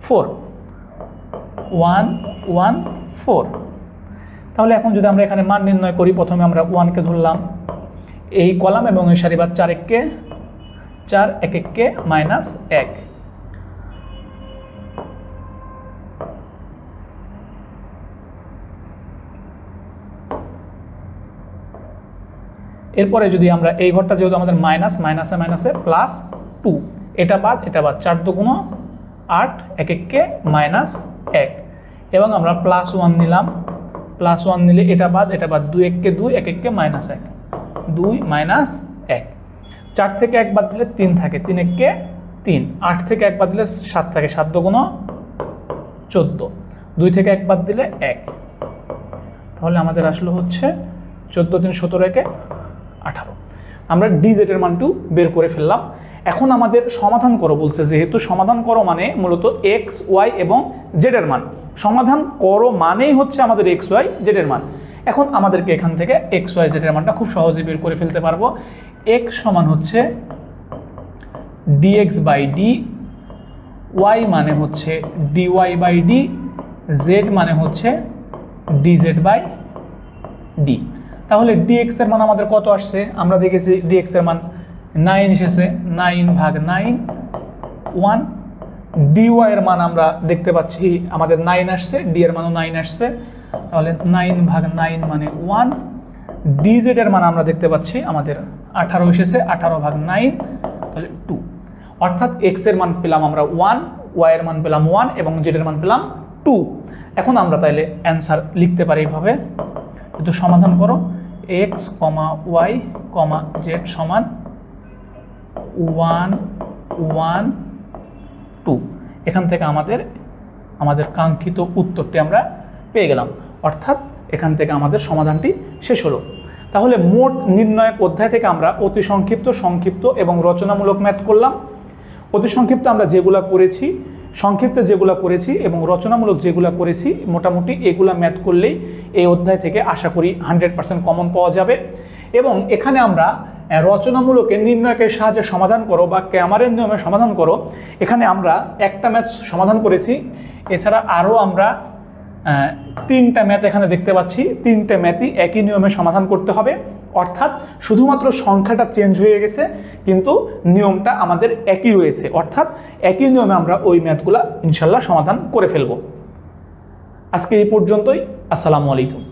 Speaker 1: 4 1 1 4। তাহলে এখন যদি আমরা এখানে মান নির্ণয় করি, প্রথমে আমরা 1 কে ধরলাম এই কলাম এবং এই সারি বাদ 4 1 কে 4 1 1 কে -1, এরপরে যদি আমরা এই ঘরটা যেহেতু আমাদের মাইনাসে মাইনাসে +2, এটা বাদ 4 2 8 1 1 কে -1, এবং আমরা +1 নিলাম, +1 নিলে এটা বাদ 2 1 কে 2 1 1 কে -1 2 -1, 4 থেকে 1 বাদ দিলে 3 থাকে, 3 1 কে 3, 8 থেকে 1 বাদ দিলে 7 থাকে, 7 2 14, 2 থেকে 1 বাদ দিলে 1, তাহলে আমাদের আসলো হচ্ছে 14 3 17 1 18। আমরা dz এর মানটু বের করে ফেললাম। এখন আমাদের সমাধান করো বলছে, যেহেতু সমাধান করো মানে মূলত x y এবং z এর মান, সমাধান করো মানেই হচ্ছে আমাদের x y z এর মান। এখন আমাদেরকে এখান থেকে x y z এর মানটা খুব সহজেই বের করে ফেলতে পারবো। x সমান হচ্ছে dx/d, y মানে হচ্ছে dy/d, z মানে হচ্ছে dz/d। তাহলে dx এর মান আমাদের কত আসছে? আমরা দেখেছি dx এর মান 9 এসেছে, 9/9 1। dy এর মান আমরা দেখতে পাচ্ছি আমাদের 9 আসছে, d এর মানও 9 আসছে, তাহলে 9/9 মানে 1। dz এর মান আমরা দেখতে পাচ্ছি আমাদের 18 এসেছে, 18/9 তাহলে 2। অর্থাৎ x এর মান পেলাম আমরা 1, y এর মান পেলাম 1 এবং z এর মান পেলাম 2। এখন আমরা তাইলে অ্যান্সার লিখতে পারি এইভাবে, একটু সমাধান করো, x, y, z সমান 1 1 2। এখান থেকে আমাদের কাঙ্ক্ষিত উত্তরটি আমরা পেয়ে গেলাম, অর্থাৎ এখান থেকে আমাদের সমাধানটি শেষ হলো। তাহলে মোট নির্ণয়ক অধ্যায় থেকে আমরা অতি সংক্ষিপ্ত, সংক্ষিপ্ত এবং রচনামূলক ম্যাথ করলাম। অতি সংক্ষিপ্ত আমরা যেগুলা করেছি, সংক্ষিপ্তে যেগুলো করেছি এবং রচনামূলক যেগুলো করেছি, মোটামুটি এগুলা ম্যাথ করলেই এই অধ্যায় থেকে আশা করি 100% কমন পাওয়া যাবে। এবং এখানে আমরা রচনামূলকে নির্ণয়কের সাহায্যে সমাধান করো বা ক্যামারের নিয়মে সমাধান করো, এখানে আমরা একটা ম্যাথ সমাধান করেছি, এছাড়া আরও আমরা 3টা ম্যাথ এখানে দেখতে পাচ্ছি। 3টে ম্যাথই একই নিয়মে সমাধান করতে হবে, অর্থাৎ শুধুমাত্র সংখ্যাটা চেঞ্জ হয়ে গেছে কিন্তু নিয়মটা আমাদের একই রয়েছে, অর্থাৎ একই নিয়মে আমরা ওই ম্যাথগুলা ইনশাল্লাহ সমাধান করে ফেলব। আজকে এই পর্যন্তই। আসসালামু আলাইকুম।